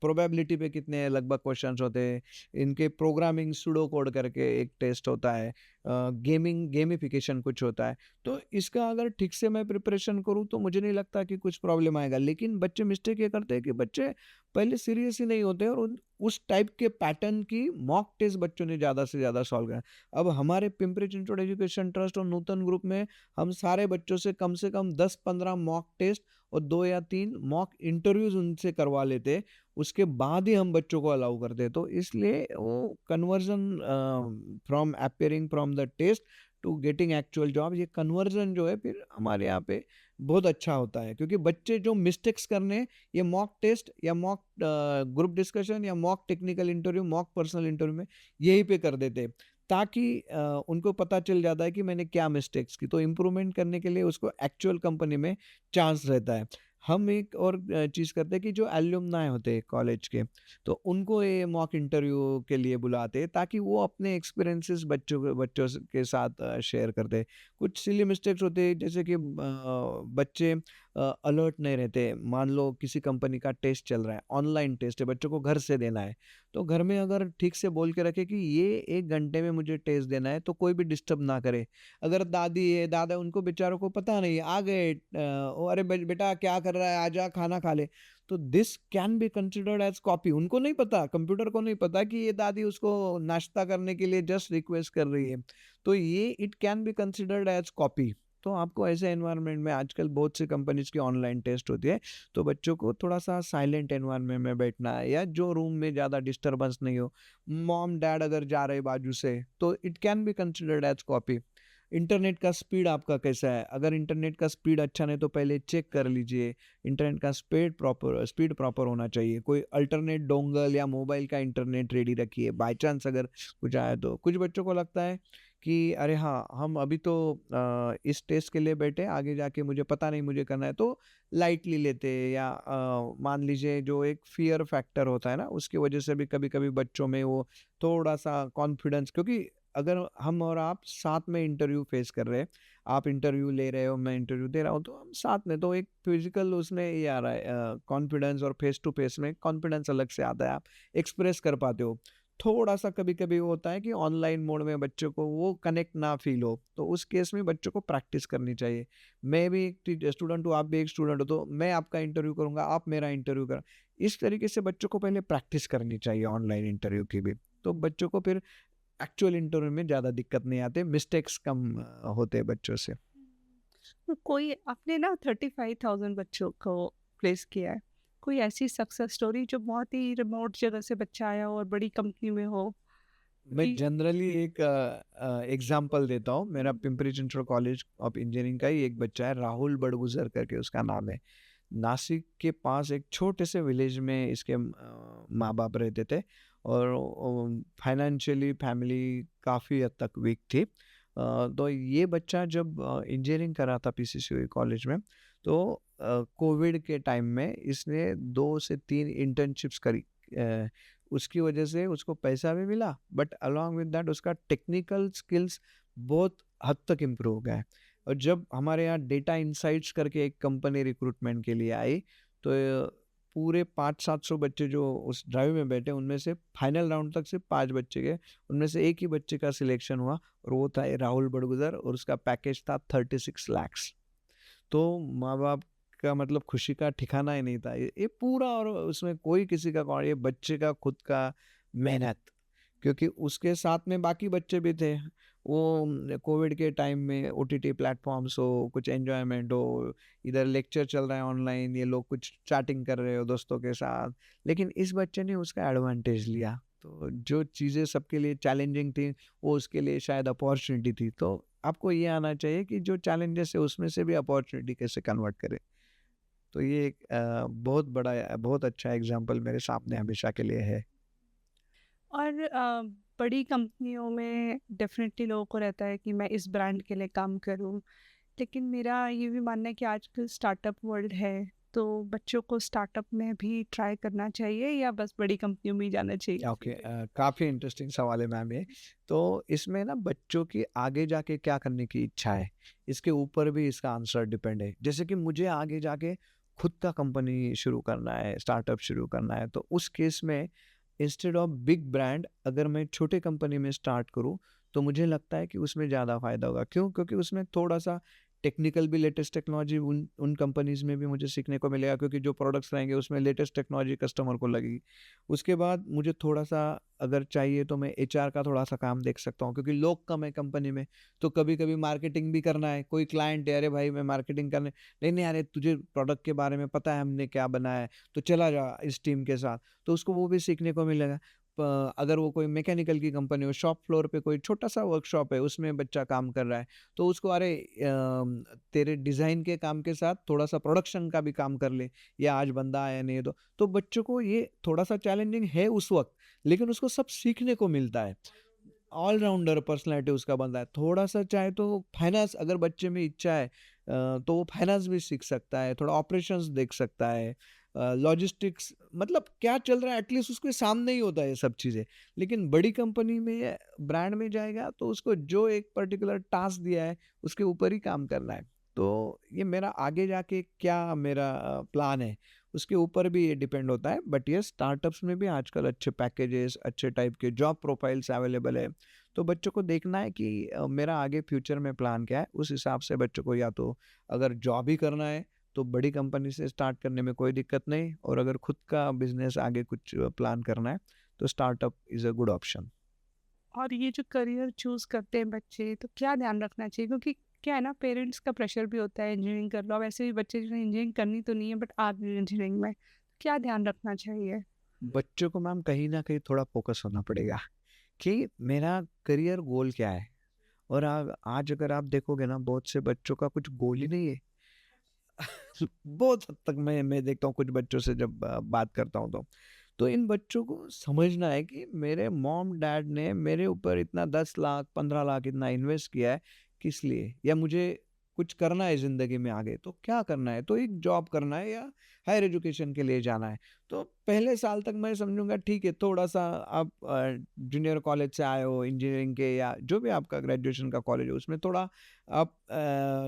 S2: प्रोबेबिलिटी पे कितने लगभग क्वेश्चंस होते हैं, इनके प्रोग्रामिंग सुडो कोड करके एक टेस्ट होता है, गेमिफिकेशन कुछ होता है, तो इसका अगर ठीक से मैं प्रिपरेशन करूँ तो मुझे नहीं लगता कि कुछ प्रॉब्लम आएगा। लेकिन बच्चे मिस्टेक ये करते हैं कि बच्चे पहले सीरियस ही नहीं होते और उस टाइप के पैटर्न की मॉक टेस्ट बच्चों ने ज़्यादा से ज़्यादा सॉल्व करा। अब हमारे पिंपरी चिंचवड एजुकेशन ट्रस्ट और नूतन ग्रुप में हम सारे बच्चों से कम 10-15 मॉक टेस्ट और 2 या 3 मॉक इंटरव्यूज उनसे करवा लेते, उसके बाद ही हम बच्चों को अलाउ करते। तो इसलिए वो conversion from appearing from the test to getting actual job, ये कन्वर्जन जो है फिर हमारे यहाँ पे बहुत अच्छा होता है, क्योंकि बच्चे जो मिस्टेक्स करने, ये मॉक टेस्ट या मॉक ग्रुप डिस्कशन या mock technical interview, mock personal interview में यहीं पे कर देते, ताकि उनको पता चल जाता है कि मैंने क्या मिस्टेक्स की, तो इम्प्रूवमेंट करने के लिए उसको एक्चुअल कंपनी में चांस रहता है। हम एक और चीज़ करते हैं कि जो एल्युमनाई होते हैं कॉलेज के, तो उनको ये मॉक इंटरव्यू के लिए बुलाते हैं ताकि वो अपने एक्सपीरियंसेस के साथ शेयर करते हैं। कुछ सिली मिस्टेक्स होते हैं, जैसे कि बच्चे अलर्ट नहीं रहते। मान लो किसी कंपनी का टेस्ट चल रहा है, ऑनलाइन टेस्ट है, बच्चों को घर से देना है, तो घर में अगर ठीक से बोल के रखे कि ये 1 घंटे में मुझे टेस्ट देना है, तो कोई भी डिस्टर्ब ना करे। अगर दादी है, दादा, उनको बेचारों को पता नहीं, आ गए, ओ अरे बेटा क्या कर रहा है, आजा खाना खा ले। तो this can be considered as copy. उनको नहीं पता, कंप्यूटर को नहीं पता कि ये दादी उसको नाश्ता करने के लिए जस्ट रिक्वेस्ट कर रही है। तो ये it can be considered as copy. तो आपको ऐसे एनवायरनमेंट में, आजकल बहुत सी कंपनीज की ऑनलाइन टेस्ट होती है, तो बच्चों को थोड़ा सा साइलेंट एनवायरनमेंट में बैठना है, या जो रूम में ज़्यादा डिस्टर्बेंस नहीं हो। मॉम डैड अगर जा रहे बाजू से, तो it can be considered as copy. Internet का स्पीड आपका कैसा है? अगर इंटरनेट का स्पीड अच्छा नहीं, तो पहले चेक कर लीजिए। इंटरनेट का स्पीड प्रॉपर होना चाहिए। कोई अल्टरनेट डोंगल या मोबाइल का इंटरनेट रेडी रखिए, बाय चांस अगर कुछ आए तो। कुछ बच्चों को लगता है कि अरे हाँ, हम अभी तो इस टेस्ट के लिए बैठे, आगे जाके मुझे पता नहीं मुझे करना है, तो लाइटली लेते हैं। या मान लीजिए जो एक फ़ियर फैक्टर होता है ना, उसकी वजह से भी कभी-कभी बच्चों में वो थोड़ा-सा कॉन्फिडेंस, क्योंकि अगर हम और आप साथ में इंटरव्यू फेस कर रहे हैं, आप इंटरव्यू ले रहे हो, मैं इंटरव्यू दे रहा हूँ, तो हम साथ में, तो एक फिजिकल उसमें ये आ रहा है कॉन्फिडेंस, और फेस टू फेस में कॉन्फिडेंस अलग से आता है, आप एक्सप्रेस कर पाते हो। थोड़ा सा कभी कभी होता है कि ऑनलाइन मोड में बच्चों को वो कनेक्ट ना फील हो, तो उस केस में बच्चों को प्रैक्टिस करनी चाहिए। मैं भी एक स्टूडेंट हूँ, आप भी एक स्टूडेंट हो, तो मैं आपका इंटरव्यू करूंगा, आप मेरा इंटरव्यू कर, इस तरीके से बच्चों को पहले प्रैक्टिस करनी चाहिए ऑनलाइन इंटरव्यू की भी। तो बच्चों को फिर एक्चुअल इंटरव्यू में ज़्यादा दिक्कत नहीं आते, मिस्टेक्स कम होते हैं बच्चों से।
S1: तो कोई आपने ना 35,000 बच्चों को प्लेस किया है, कोई ऐसी सक्सेस स्टोरी जो बहुत ही रिमोट जगह से बच्चा आया हो और बड़ी कंपनी में हो?
S2: मैं
S1: क्योंकि
S2: जनरली एक एग्जांपल देता हूँ। मेरा Pimpri Chinchwad college of engineering का ही एक बच्चा है, राहुल बड़गुजर करके उसका नाम है। नासिक के पास एक छोटे से विलेज में इसके माँ बाप रहते थे, और फाइनेंशियली फैमिली काफ़ी हद तक वीक थी। तो ये बच्चा जब इंजीनियरिंग कर रहा था पीसीसीयू कॉलेज में, तो कोविड के टाइम में इसने 2 से 3 इंटर्नशिप्स करी। उसकी वजह से उसको पैसा भी मिला, बट अलॉन्ग विद दैट उसका टेक्निकल स्किल्स बहुत हद तक इम्प्रूव हो गया है। और जब हमारे यहाँ डेटा इंसाइट्स करके एक कंपनी रिक्रूटमेंट के लिए आई, तो पूरे 500-700 बच्चे जो उस ड्राइव में बैठे, उनमें से फाइनल राउंड तक सिर्फ 5 बच्चे गए। उनमें से एक ही बच्चे का सिलेक्शन हुआ, और वो था ये राहुल बड़गुजर, और उसका पैकेज था 36 lakhs। तो माँ बाप का मतलब खुशी का ठिकाना ही नहीं था। ये पूरा, और उसमें कोई किसी का ये बच्चे का खुद का मेहनत, क्योंकि उसके साथ में बाकी बच्चे भी थे। वो कोविड के टाइम में ओटीटी प्लेटफॉर्म्स हो, कुछ एन्जॉयमेंट हो, इधर लेक्चर चल रहा है ऑनलाइन, ये लोग कुछ चैटिंग कर रहे हो दोस्तों के साथ, लेकिन इस बच्चे ने उसका एडवांटेज लिया। तो जो चीज़ें सबके लिए चैलेंजिंग थी, वो उसके लिए शायद अपॉर्चुनिटी थी। तो आपको ये आना चाहिए कि जो चैलेंजेस है उसमें से भी अपॉर्चुनिटी कैसे कन्वर्ट करें। तो ये एक बहुत बड़ा, बहुत अच्छा एग्जाम्पल मेरे सामने हमेशा के लिए है।
S1: और बड़ी कंपनियों में डेफिनेटली लोगों को रहता है कि मैं इस ब्रांड के लिए काम करूं, लेकिन मेरा ये भी मानना है कि आजकल स्टार्टअप वर्ल्ड है, तो बच्चों को स्टार्टअप में भी ट्राई करना चाहिए या बस बड़ी कंपनियों में ही जाना चाहिए?
S2: ओके, काफ़ी इंटरेस्टिंग सवाल है मैम ये। तो इसमें ना बच्चों की आगे जाके क्या करने की इच्छा है, इसके ऊपर भी इसका आंसर डिपेंड है। जैसे कि मुझे आगे जाके खुद का कंपनी शुरू करना है, स्टार्टअप शुरू करना है, तो उस केस में इंस्टेड ऑफ बिग ब्रांड, अगर मैं छोटे कंपनी में स्टार्ट करूँ, तो मुझे लगता है कि उसमें ज़्यादा फ़ायदा होगा। क्यों? क्योंकि उसमें थोड़ा-सा टेक्निकल भी, लेटेस्ट टेक्नोलॉजी उन उन कंपनीज़ में भी मुझे सीखने को मिलेगा, क्योंकि जो प्रोडक्ट्स रहेंगे उसमें लेटेस्ट टेक्नोलॉजी कस्टमर को लगेगी। उसके बाद मुझे थोड़ा-सा अगर चाहिए तो मैं एचआर का थोड़ा-सा काम देख सकता हूँ, क्योंकि लोग कम है कंपनी में, तो कभी-कभी मार्केटिंग भी करना है। कोई क्लाइंट है, "अरे भाई मैं मार्केटिंग करने", "नहीं, नहीं, अरे तुझे प्रोडक्ट के बारे में पता है हमने क्या बनाया है, तो चला जा इस टीम के साथ।" तो उसको वो भी सीखने को मिलेगा। अगर वो कोई मैकेनिकल की कंपनी हो, शॉप फ्लोर पे कोई छोटा-सा वर्कशॉप है, उसमें बच्चा काम कर रहा है, तो उसको अरे तेरे डिज़ाइन के काम के साथ थोड़ा-सा प्रोडक्शन का भी काम कर ले, या आज बंदा आया नहीं है तो बच्चों को ये थोड़ा-सा चैलेंजिंग है उस वक़्त, लेकिन उसको सब सीखने को मिलता है। ऑलराउंडर पर्सनैलिटी उसका बनता है। थोड़ा-सा चाहे तो फाइनेंस अगर बच्चे में इच्छा है तो वो फाइनेंस भी सीख सकता है, थोड़ा ऑपरेशंस देख सकता है, लॉजिस्टिक्स मतलब क्या चल रहा है एटलीस्ट उसके सामने ही होता है ये सब चीज़ें। लेकिन बड़ी कंपनी में, ब्रांड में जाएगा तो उसको जो एक पर्टिकुलर टास्क दिया है, उसके ऊपर ही काम करना है। तो ये मेरा आगे जाके क्या मेरा प्लान है, उसके ऊपर भी ये डिपेंड होता है। बट ये स्टार्टअप्स में भी आजकल अच्छे पैकेजेस, अच्छे टाइप के जॉब प्रोफाइल्स अवेलेबल है। तो बच्चों को देखना है कि मेरा आगे फ्यूचर में प्लान क्या है, उस हिसाब से बच्चों को या तो अगर जॉब ही करना है तो बड़ी कंपनी से स्टार्ट करने में कोई दिक्कत नहीं, और अगर खुद का बिजनेस आगे कुछ प्लान करना है तो startup is a good option.
S1: और ये जो करियर चूज़ करते हैं बच्चे, तो क्या ध्यान रखना चाहिए? क्योंकि क्या है ना, पेरेंट्स का प्रेशर भी होता है इंजीनियरिंग कर लो। अब ऐसे भी बच्चे जो इंजीनियरिंग करनी तो नहीं है बट आ गए इंजीनियरिंग में, क्या ध्यान रखना चाहिए?
S2: बच्चों को मैम कहीं ना कहीं थोड़ा फोकस होना पड़ेगा कि मेरा करियर गोल क्या है। और आज अगर आप देखोगे ना, बहुत से बच्चों का कुछ गोल ही नहीं है। बहुत हद तक मैं देखता हूँ कुछ बच्चों से जब बात करता हूँ तो इन बच्चों को समझना है कि मेरे मॉम डैड ने मेरे ऊपर इतना 10 लाख 15 लाख इतना इन्वेस्ट किया है, किस लिए, या मुझे कुछ करना है ज़िंदगी में आगे तो क्या करना है, तो एक जॉब करना है या हायर एजुकेशन के लिए जाना है। तो पहले साल तक मैं समझूंगा ठीक है, थोड़ा सा आप जूनियर कॉलेज से आए हो इंजीनियरिंग के या जो भी आपका ग्रेजुएशन का कॉलेज हो उसमें थोड़ा आप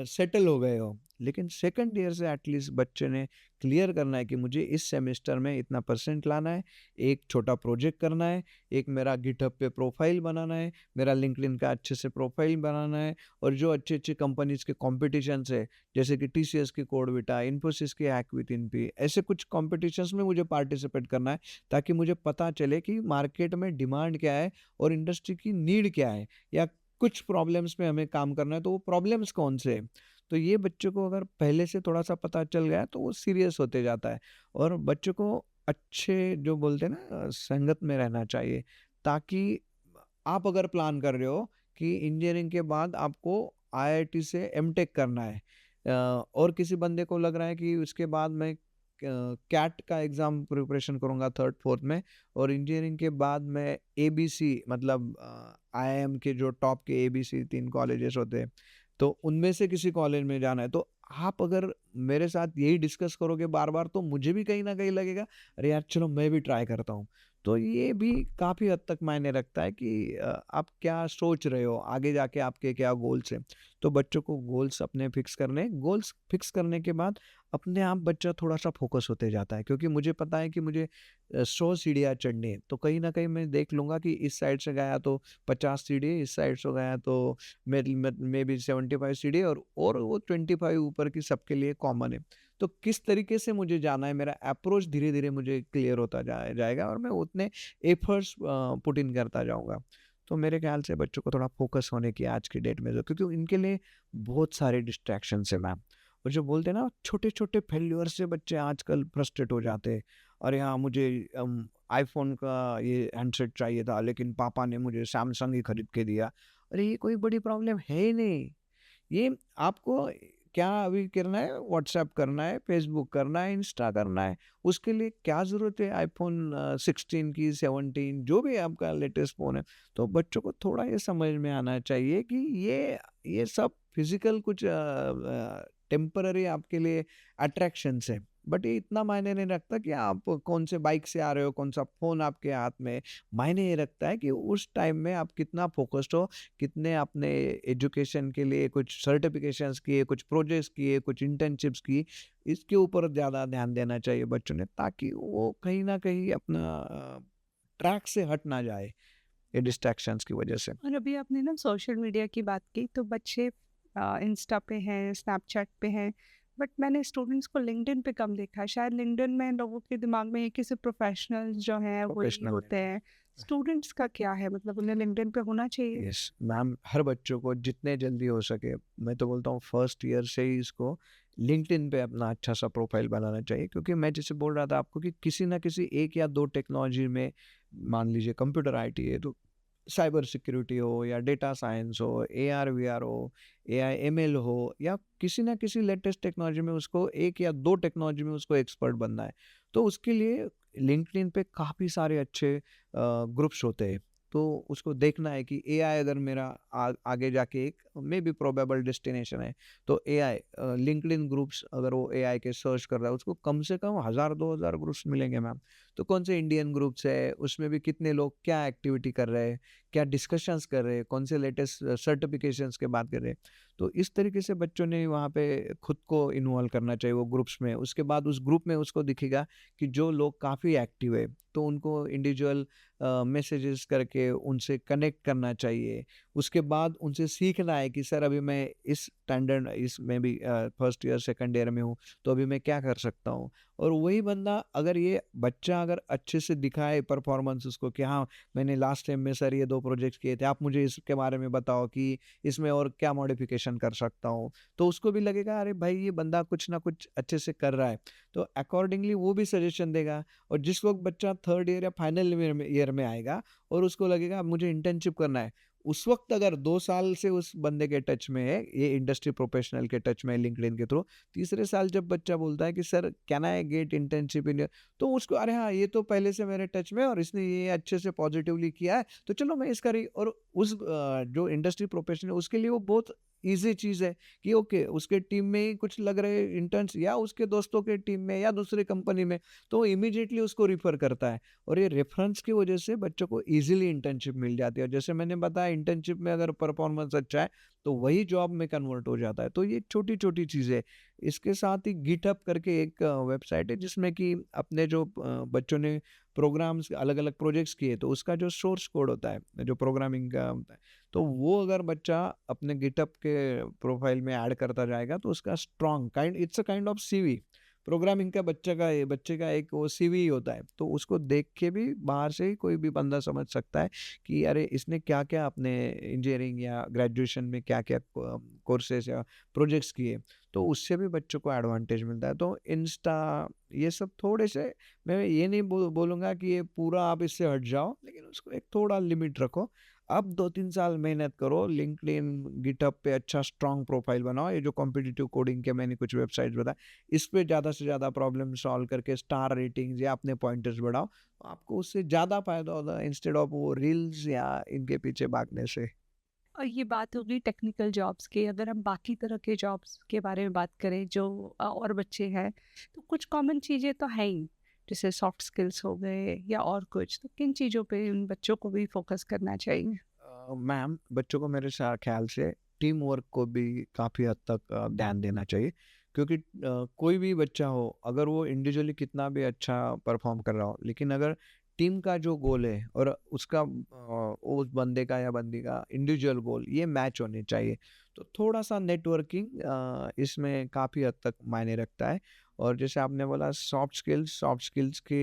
S2: सेटल हो गए हो। लेकिन सेकंड ईयर से एटलीस्ट बच्चे ने क्लियर करना है कि मुझे इस सेमेस्टर में इतना परसेंट लाना है, एक छोटा प्रोजेक्ट करना है, एक मेरा गिटहब पे प्रोफाइल बनाना है, मेरा लिंक्डइन का अच्छे से प्रोफाइल बनाना है, और जो अच्छे अच्छे कंपनीज के कॉम्पिटिशन्स है जैसे कि टीसीएस की कोडविटा, इन्फोसिस की हैक विद इनपी, ऐसे कुछ कॉम्पिटिशन्स में मुझे पार्टिसिपेट करना है, ताकि मुझे पता चले कि मार्केट में डिमांड क्या है और इंडस्ट्री की नीड क्या है, या कुछ प्रॉब्लम्स पे हमें काम करना है तो वो प्रॉब्लम्स कौन से हैं। तो ये बच्चों को अगर पहले से थोड़ा-सा पता चल गया है तो वो सीरियस होते जाता है। और बच्चों को अच्छे जो बोलते हैं ना संगत में रहना चाहिए, ताकि आप अगर प्लान कर रहे हो कि इंजीनियरिंग के बाद आपको आईआईटी से एमटेक करना है, और किसी बंदे को लग रहा है कि उसके बाद मैं कैट का एग्ज़ाम प्रिपरेशन करूँगा 3rd 4th में, और इंजीनियरिंग के बाद मैं एबीसी मतलब आईआईएम के जो टॉप के एबीसी 3 कॉलेजेस होते हैं, तो उनमें से किसी कॉलेज में जाना है। तो आप अगर मेरे साथ यही डिस्कस करोगे बार-बार तो मुझे भी कहीं न कहीं लगेगा, अरे यार चलो मैं भी ट्राई करता हूँ। तो ये भी काफ़ी हद तक मायने रखता है कि आप क्या सोच रहे हो, आगे जाके आपके क्या गोल्स हैं। तो बच्चों को गोल्स अपने फिक्स करने, गोल्स फिक्स करने के बाद अपने आप बच्चा थोड़ा-सा फ़ोकस होते जाता है, क्योंकि मुझे पता है कि मुझे 100 सीढ़ियाँ चढ़नी है, तो कहीं न कहीं मैं देख लूँगा कि इस साइड से गया तो 50 सीढ़ी, इस साइड से गया तो मेबी 75 सीढ़ी, और वो 25 ऊपर की सबके लिए कॉमन है। तो किस तरीके से मुझे जाना है, मेरा अप्रोच धीरे-धीरे मुझे क्लियर होता जाएगा और मैं उतने एफर्ट्स पुट इन करता जाऊँगा। तो मेरे ख़्याल से बच्चों को थोड़ा फ़ोकस होने की आज की डेट में क्योंकि इनके लिए बहुत सारे डिस्ट्रैक्शंस हैं मैम। और जो बोलते हैं ना छोटे-छोटे फेल्योर से बच्चे आजकल फ्रस्ट्रेट हो जाते हैं। अरे हाँ, मुझे आईफ़ोन का ये हैंडसेट चाहिए था लेकिन पापा ने मुझे सैमसंग ही खरीद के दिया। अरे ये कोई बड़ी प्रॉब्लम है ही नहीं। ये आपको क्या अभी करना है, व्हाट्सएप करना है, फेसबुक करना है, इंस्टा करना है, उसके लिए क्या ज़रूरत है आईफ़ोन 16 की, 17 जो भी आपका लेटेस्ट फ़ोन है। तो बच्चों को थोड़ा ये समझ में आना चाहिए कि ये सब फिज़िकल कुछ टेम्पररी आपके लिए अट्रैक्शंस है। बट ये इतना मायने नहीं रखता कि आप कौन से बाइक से आ रहे हो, कौन सा फ़ोन आपके हाथ में है। मायने ये रखता है कि उस टाइम में आप कितना फ़ोकस्ड हो, कितने आपने एजुकेशन के लिए कुछ सर्टिफिकेशंस किए, कुछ प्रोजेक्ट्स किए, कुछ इंटर्नशिप्स की, इसके ऊपर ज़्यादा ध्यान देना चाहिए बच्चों ने, ताकि वो कहीं न कहीं अपना ट्रैक से हट ना जाए, ये डिस्ट्रैक्शंस की वजह से।
S1: और अभी आपने ना सोशल मीडिया की बात की, तो बच्चे इंस्टा पे हैं, स्नैपचैट पे हैं, बट मैंने स्टूडेंट्स को लिंक्डइन पे कम देखा है। शायद लिंक्डइन में लोगों के दिमाग में ये कि सिर्फ प्रोफेशनल्स जो हैं वही
S2: प्रोफेशनल
S1: होते हैं। स्टूडेंट्स का क्या है, मतलब उन्हें लिंक्डइन पे होना चाहिए?
S2: यस मैम, हर बच्चों को जितने जल्दी हो सके, मैं तो बोलता हूँ फर्स्ट ईयर से ही इसको लिंक्डइन पे अपना अच्छा सा प्रोफाइल बनाना चाहिए। क्योंकि मैं जैसे बोल रहा था आपको कि किसी ना किसी एक या दो टेक्नोलॉजी में, मान लीजिए कंप्यूटर आईटी है तो साइबर सिक्योरिटी हो या डेटा साइंस हो, एआर वीआर हो, एआई एमएल हो, या किसी ना किसी लेटेस्ट टेक्नोलॉजी में उसको एक या दो टेक्नोलॉजी में उसको एक्सपर्ट बनना है। तो उसके लिए लिंक्डइन पे काफ़ी सारे अच्छे ग्रुप्स होते हैं। तो उसको देखना है कि एआई अगर मेरा आगे जाके एक मे बी प्रोबेबल डेस्टिनेशन है, तो एआई लिंक्डइन ग्रुप्स अगर वो एआई के सर्च कर रहा है, उसको कम से कम 1000-2000 ग्रुप्स मिलेंगे मैम। तो कौन से इंडियन ग्रुप्स है, उसमें भी कितने लोग क्या एक्टिविटी कर रहे हैं, क्या डिस्कशंस कर रहे हैं, कौन से लेटेस्ट सर्टिफिकेशंस के बात कर रहे हैं। तो इस तरीके से बच्चों ने वहाँ पे खुद को इन्वॉल्व करना चाहिए वो ग्रुप्स में। उसके बाद उस ग्रुप में उसको दिखेगा कि जो लोग काफ़ी एक्टिव है, तो उनको इंडिविजुअल मैसेजेस करके उनसे कनेक्ट करना चाहिए। उसके बाद उनसे सीखना है कि सर अभी मैं इस स्टैंडर्ड इस में भी फर्स्ट ईयर सेकंड ईयर में हूँ, तो अभी मैं क्या कर सकता हूँ। और वही बंदा अगर ये बच्चा अगर अच्छे से दिखाए परफॉर्मेंस उसको कि हाँ, मैंने लास्ट टाइम में सर ये 2 प्रोजेक्ट्स किए थे, आप मुझे इसके बारे में बताओ कि इसमें और क्या मॉडिफिकेशन कर सकता हूँ। तो उसको भी लगेगा अरे भाई ये बंदा कुछ ना कुछ अच्छे से कर रहा है, तो अकॉर्डिंगली वो भी सजेशन देगा। और जिस वक़्त बच्चा थर्ड ईयर या फाइनल ईयर में आएगा और उसको लगेगा अब मुझे इंटर्नशिप करना है, उस वक़्त अगर 2 साल से उस बंदे के टच में है, ये इंडस्ट्री प्रोफेशनल के टच में है लिंक्डइन के थ्रू, तीसरे साल जब बच्चा बोलता है कि sir can I get internship in your, तो उसको अरे हाँ, ये तो पहले से मेरे टच में है और इसने ये अच्छे से पॉजिटिवली किया है, तो चलो मैं इसका और उस जो इंडस्ट्री प्रोफेशनल है उसके लिए वो बहुत ईज़ी चीज़ है कि ओके उसके टीम में ही कुछ लग रहे इंटर्न्स या उसके दोस्तों के टीम में या दूसरी कंपनी में, तो इमीडिएटली उसको रिफ़र करता है। और ये रेफरेंस की वजह से बच्चों को ईज़िली इंटर्नशिप मिल जाती है। और जैसे मैंने बताया इंटर्नशिप में अगर परफॉर्मेंस अच्छा है, तो वही जॉब में कन्वर्ट हो जाता है। तो ये छोटी-छोटी चीज़ें। इसके साथ ही गिटहब करके एक वेबसाइट है जिसमें कि अपने जो बच्चों ने प्रोग्राम्स अलग-अलग प्रोजेक्ट्स किए, तो उसका जो सोर्स कोड होता है, जो प्रोग्रामिंग का होता है, तो वो अगर बच्चा अपने गिटहब के प्रोफाइल में ऐड करता जाएगा, तो उसका strong it's a kind of CV. Programming का बच्चे का एक वो सीवी होता है, तो उसको देख के भी बाहर से ही कोई भी बंदा समझ सकता है कि अरे इसने क्या-क्या अपने इंजीनियरिंग या ग्रेजुएशन में क्या-क्या कोर्सेज़ या प्रोजेक्ट्स किए, तो उससे भी बच्चों को एडवांटेज मिलता है। तो इंस्टा ये सब थोड़े से, मैं ये नहीं बोलूँगा कि ये पूरा आप इससे हट जाओ, लेकिन उसको एक थोड़ा लिमिट रखो। अब 2-3 साल मेहनत करो, लिंक्डइन, गिटहब पे अच्छा स्ट्रॉन्ग प्रोफाइल बनाओ। ये जो कॉम्पिटिटिव कोडिंग के मैंने कुछ वेबसाइट्स बताए, इस पे ज़्यादा से ज़्यादा प्रॉब्लम सॉल्व करके स्टार रेटिंग्स या अपने पॉइंटर्स बढ़ाओ, तो आपको उससे ज़्यादा फ़ायदा होगा इंस्टेड ऑफ वो रील्स या इनके पीछे भागने से।
S1: और ये बात होगी टेक्निकल जॉब्स की। अगर हम बाकी तरह के जॉब्स के बारे में बात करें जो और बच्चे हैं, तो कुछ कॉमन चीज़ें तो हैं ही, जैसे सॉफ्ट स्किल्स हो गए या और कुछ, तो किन चीज़ों पे उन बच्चों को भी फोकस करना चाहिए?
S2: मैम, बच्चों को मेरे ख्याल से टीम वर्क को भी काफ़ी हद तक ध्यान देना चाहिए, क्योंकि कोई भी बच्चा हो, अगर वो इंडिविजुअली कितना भी अच्छा परफॉर्म कर रहा हो, लेकिन अगर टीम का जो गोल है और उसका उस बंदे का या बंदी का इंडिविजुअल गोल ये मैच होने चाहिए, तो थोड़ा सा नेटवर्किंग इसमें काफ़ी हद तक मायने रखता है। और जैसे आपने बोला सॉफ्ट स्किल्स की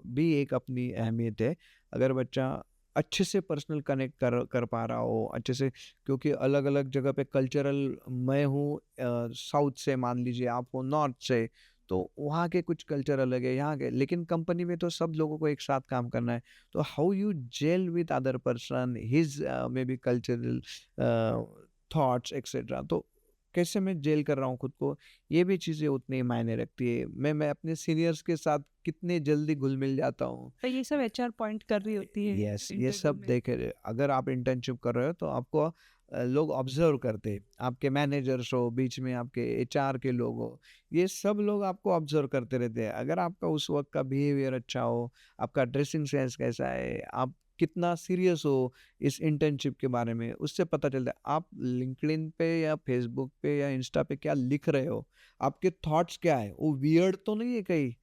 S2: भी एक अपनी अहमियत है। अगर बच्चा अच्छे से पर्सनल कनेक्ट कर पा रहा हो अच्छे से, क्योंकि अलग-अलग जगह पे कल्चरल, मैं हूँ साउथ से, मान लीजिए आप हो नॉर्थ से, तो वहाँ के कुछ कल्चर अलग है, यहाँ के, लेकिन कंपनी में तो सब लोगों को एक साथ काम करना है। तो how you gel with other person, his may be cultural thoughts etcetera, तो कैसे मैं जेल कर रहा हूँ खुद को, ये भी चीज़ें उतनी ही मायने रखती है। मैं अपने सीनियर्स के साथ कितने जल्दी घुल-मिल जाता हूँ।
S1: तो ये सब एचआर पॉइंट कर रही होती है
S2: यस, ये
S1: इंटरव्यू
S2: सब
S1: में।
S2: देखे, अगर आप इंटर्नशिप कर रहे हो तो आपको लोग ऑब्जर्व करते हैं, आपके मैनेजर्स हो, बीच में आपके एचआर के लोग हो, ये सब लोग आपको ऑब्जर्व करते रहते हैं। अगर आपका उस वक्त का बिहेवियर अच्छा हो, आपका ड्रेसिंग सेंस कैसा है, आप कितना सीरियस हो इस इंटर्नशिप के बारे में, उससे पता चलता है। आप लिंक्डइन पे या फेसबुक पे या इंस्टा पे क्या लिख रहे हो, आपके थॉट्स क्या है, वो वियर्ड तो नहीं है कहीं।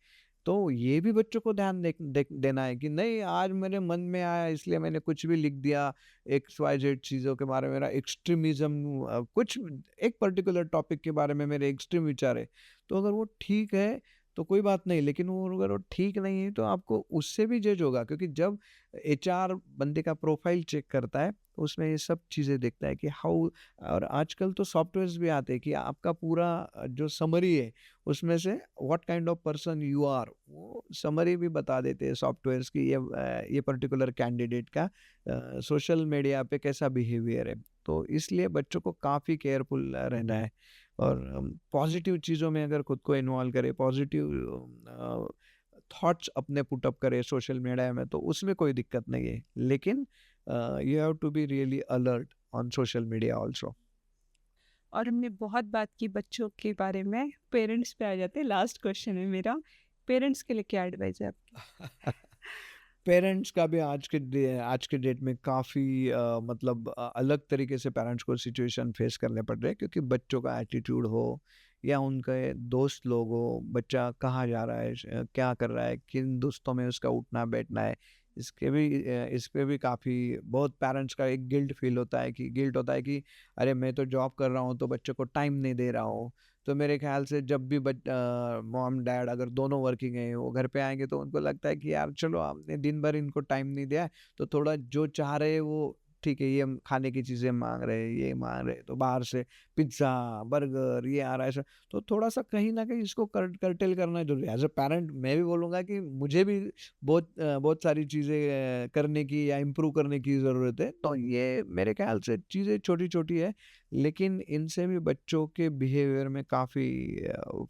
S2: तो ये भी बच्चों को ध्यान देना है कि नहीं, आज मेरे मन में आया इसलिए मैंने कुछ भी लिख दिया, एक्स वाई जेड चीज़ों के बारे में, मेरा एक्सट्रीमिज्म, कुछ एक पर्टिकुलर टॉपिक के बारे में मेरे एक्सट्रीम विचार है, तो अगर वो ठीक है तो कोई बात नहीं, लेकिन वो अगर वो ठीक नहीं है तो आपको उससे भी जज होगा, क्योंकि जब एचआर बंदे का प्रोफाइल चेक करता है तो उसमें ये सब चीज़ें देखता है कि हाउ, और आजकल तो सॉफ्टवेयर्स भी आते हैं कि आपका पूरा जो समरी है उसमें से what kind of person you are, वो समरी भी बता देते हैं सॉफ्टवेयर्स की, ये पर्टिकुलर कैंडिडेट का सोशल मीडिया पे कैसा बिहेवियर है। तो इसलिए बच्चों को काफ़ी केयरफुल रहना है और पॉजिटिव चीज़ों में अगर खुद को इन्वॉल्व करें, पॉजिटिव थॉट्स अपने पुटअप करे सोशल मीडिया में, तो उसमें कोई दिक्कत नहीं है, लेकिन you have to be really alert on social media also.
S1: और हमने बहुत बात की बच्चों के बारे में, पेरेंट्स पे आ जाते हैं। लास्ट क्वेश्चन है मेरा, पेरेंट्स के लिए क्या एडवाइस है आपकी?
S2: पेरेंट्स का भी आज के डेट में काफ़ी मतलब अलग तरीके से पेरेंट्स को सिचुएशन फेस करने पड़ रहे हैं, क्योंकि बच्चों का एटीट्यूड हो या उनके दोस्त लोग हो, बच्चा कहाँ जा रहा है, क्या कर रहा है, किन दोस्तों में उसका उठना बैठना है, इस पे भी काफ़ी बहुत पेरेंट्स का एक गिल्ट होता है कि अरे मैं तो जॉब कर रहा हूँ तो बच्चों को टाइम नहीं दे रहा हूँ। तो मेरे ख्याल से जब भी मॉम डैड अगर दोनों वर्किंग हैं, वो घर पे आएंगे तो उनको लगता है कि यार चलो हमने दिन भर इनको टाइम नहीं दिया है, तो थोड़ा जो चाह रहे हैं वो ठीक है, ये हम खाने की चीज़ें मांग रहे हैं, ये मांग रहे हैं, तो बाहर से पिज्ज़ा बर्गर ये आ रहा है, ऐसा। तो थोड़ा सा कहीं ना कहीं इसको कर्टेल करना जरूरी है। एज अ पेरेंट मैं भी बोलूँगा कि मुझे भी बहुत सारी चीज़ें करने की या इम्प्रूव करने की ज़रूरत है। तो ये मेरे ख्याल से चीज़ें छोटी छोटी है, लेकिन इनसे भी बच्चों के बिहेवियर में काफ़ी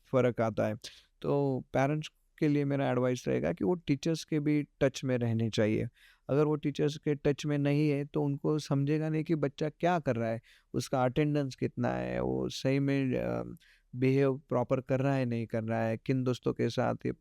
S2: फ़र्क आता है। तो पेरेंट्स के लिए मेरा एडवाइस रहेगा कि वो टीचर्स के भी टच में रहने चाहिए। अगर वो टीचर्स के टच में नहीं है तो उनको समझेगा नहीं कि बच्चा क्या कर रहा है, उसका अटेंडेंस कितना है, वो सही में बिहेव प्रॉपर कर रहा है नहीं कर रहा है, किन दोस्तों के साथ ये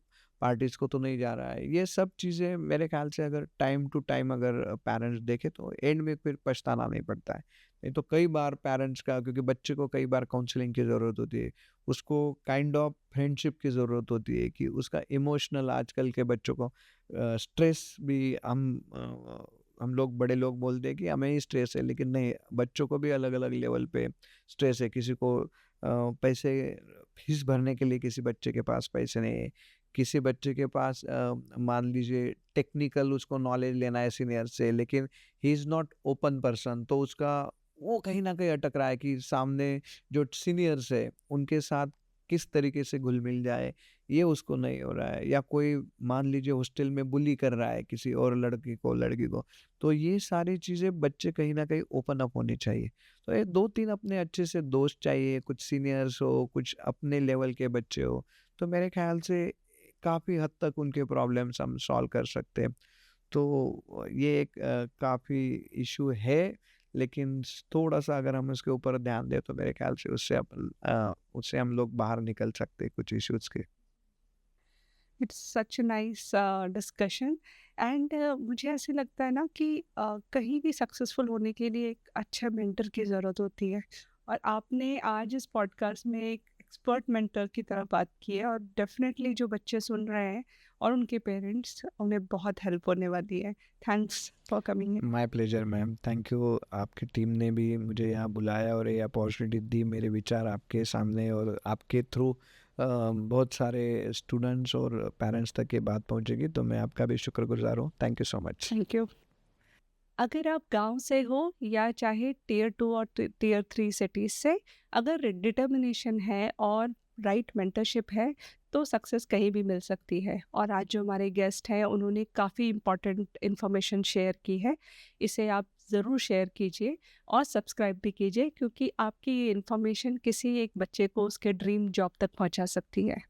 S2: पार्टीज़ को तो नहीं जा रहा है। ये सब चीज़ें मेरे ख्याल से अगर टाइम टू टाइम अगर पेरेंट्स देखें तो एंड में फिर पछताना नहीं पड़ता है। नहीं तो कई बार पेरेंट्स का, क्योंकि बच्चे को कई बार काउंसलिंग की ज़रूरत होती है, उसको काइंड ऑफ फ्रेंडशिप की ज़रूरत होती है कि उसका इमोशनल, आजकल के बच्चों को स्ट्रेस भी हम लोग बड़े लोग बोलते हैं कि हमें ही स्ट्रेस है, लेकिन नहीं, बच्चों को भी अलग अलग लेवल पे स्ट्रेस है। किसी को पैसे फीस भरने के लिए किसी बच्चे के पास पैसे नहीं है, किसी बच्चे के पास मान लीजिए टेक्निकल उसको नॉलेज लेना है सीनियर से, लेकिन he is not open person, तो उसका वो कहीं ना कहीं अटक रहा है कि सामने जो सीनियर्स है उनके साथ किस तरीके से घुल मिल जाए, ये उसको नहीं हो रहा है। या कोई मान लीजिए हॉस्टल में बुली कर रहा है किसी और लड़की को, तो ये सारी चीज़ें बच्चे कहीं ना कहीं ओपन अप होनी चाहिए। तो ये 2-3 अपने अच्छे से दोस्त चाहिए, कुछ सीनियर्स हो, कुछ अपने लेवल के बच्चे हो, तो मेरे ख्याल से काफ़ी हद तक उनके प्रॉब्लम्स हम सॉल्व कर सकते हैं। तो ये एक काफ़ी इशू है, लेकिन थोड़ा-सा अगर हम उसके ऊपर ध्यान दें तो मेरे ख्याल से उससे हम लोग बाहर निकल सकते हैं कुछ इश्यूज़ के।
S1: It's such nice discussion. And मुझे ऐसे लगता है ना कि कहीं भी सक्सेसफुल होने के लिए एक अच्छा मेंटर की ज़रूरत होती है, और आपने आज इस पॉडकास्ट में एक एक्सपर्ट मेंटर की तरह बात की है, और डेफिनेटली जो बच्चे सुन रहे हैं और उनके पेरेंट्स, उन्हें बहुत हेल्प होने वाली है। Thanks for coming.
S2: My pleasure ma'am, thank you. आपकी टीम ने भी मुझे यहाँ बुलाया और ये अपॉर्चुनिटी दी, मेरे विचार आपके सामने, और आपके थ्रू बहुत सारे स्टूडेंट्स और पेरेंट्स तक ये बात पहुँचेगी, तो मैं आपका भी शुक्रगुजार हूँ। Thank you so much.
S1: Thank you. अगर आप गांव से हो या चाहे टियर 2 और टियर 3 सिटीज़ से, अगर डिटर्मिनेशन है और राइट मेंटरशिप है, तो सक्सेस कहीं भी मिल सकती है। और आज जो हमारे गेस्ट हैं, उन्होंने काफ़ी इम्पॉर्टेंट इन्फॉर्मेशन शेयर की है। इसे आप ज़रूर शेयर कीजिए और सब्सक्राइब भी कीजिए, क्योंकि आपकी ये इन्फॉर्मेशन किसी एक बच्चे को उसके ड्रीम जॉब तक पहुंचा सकती है।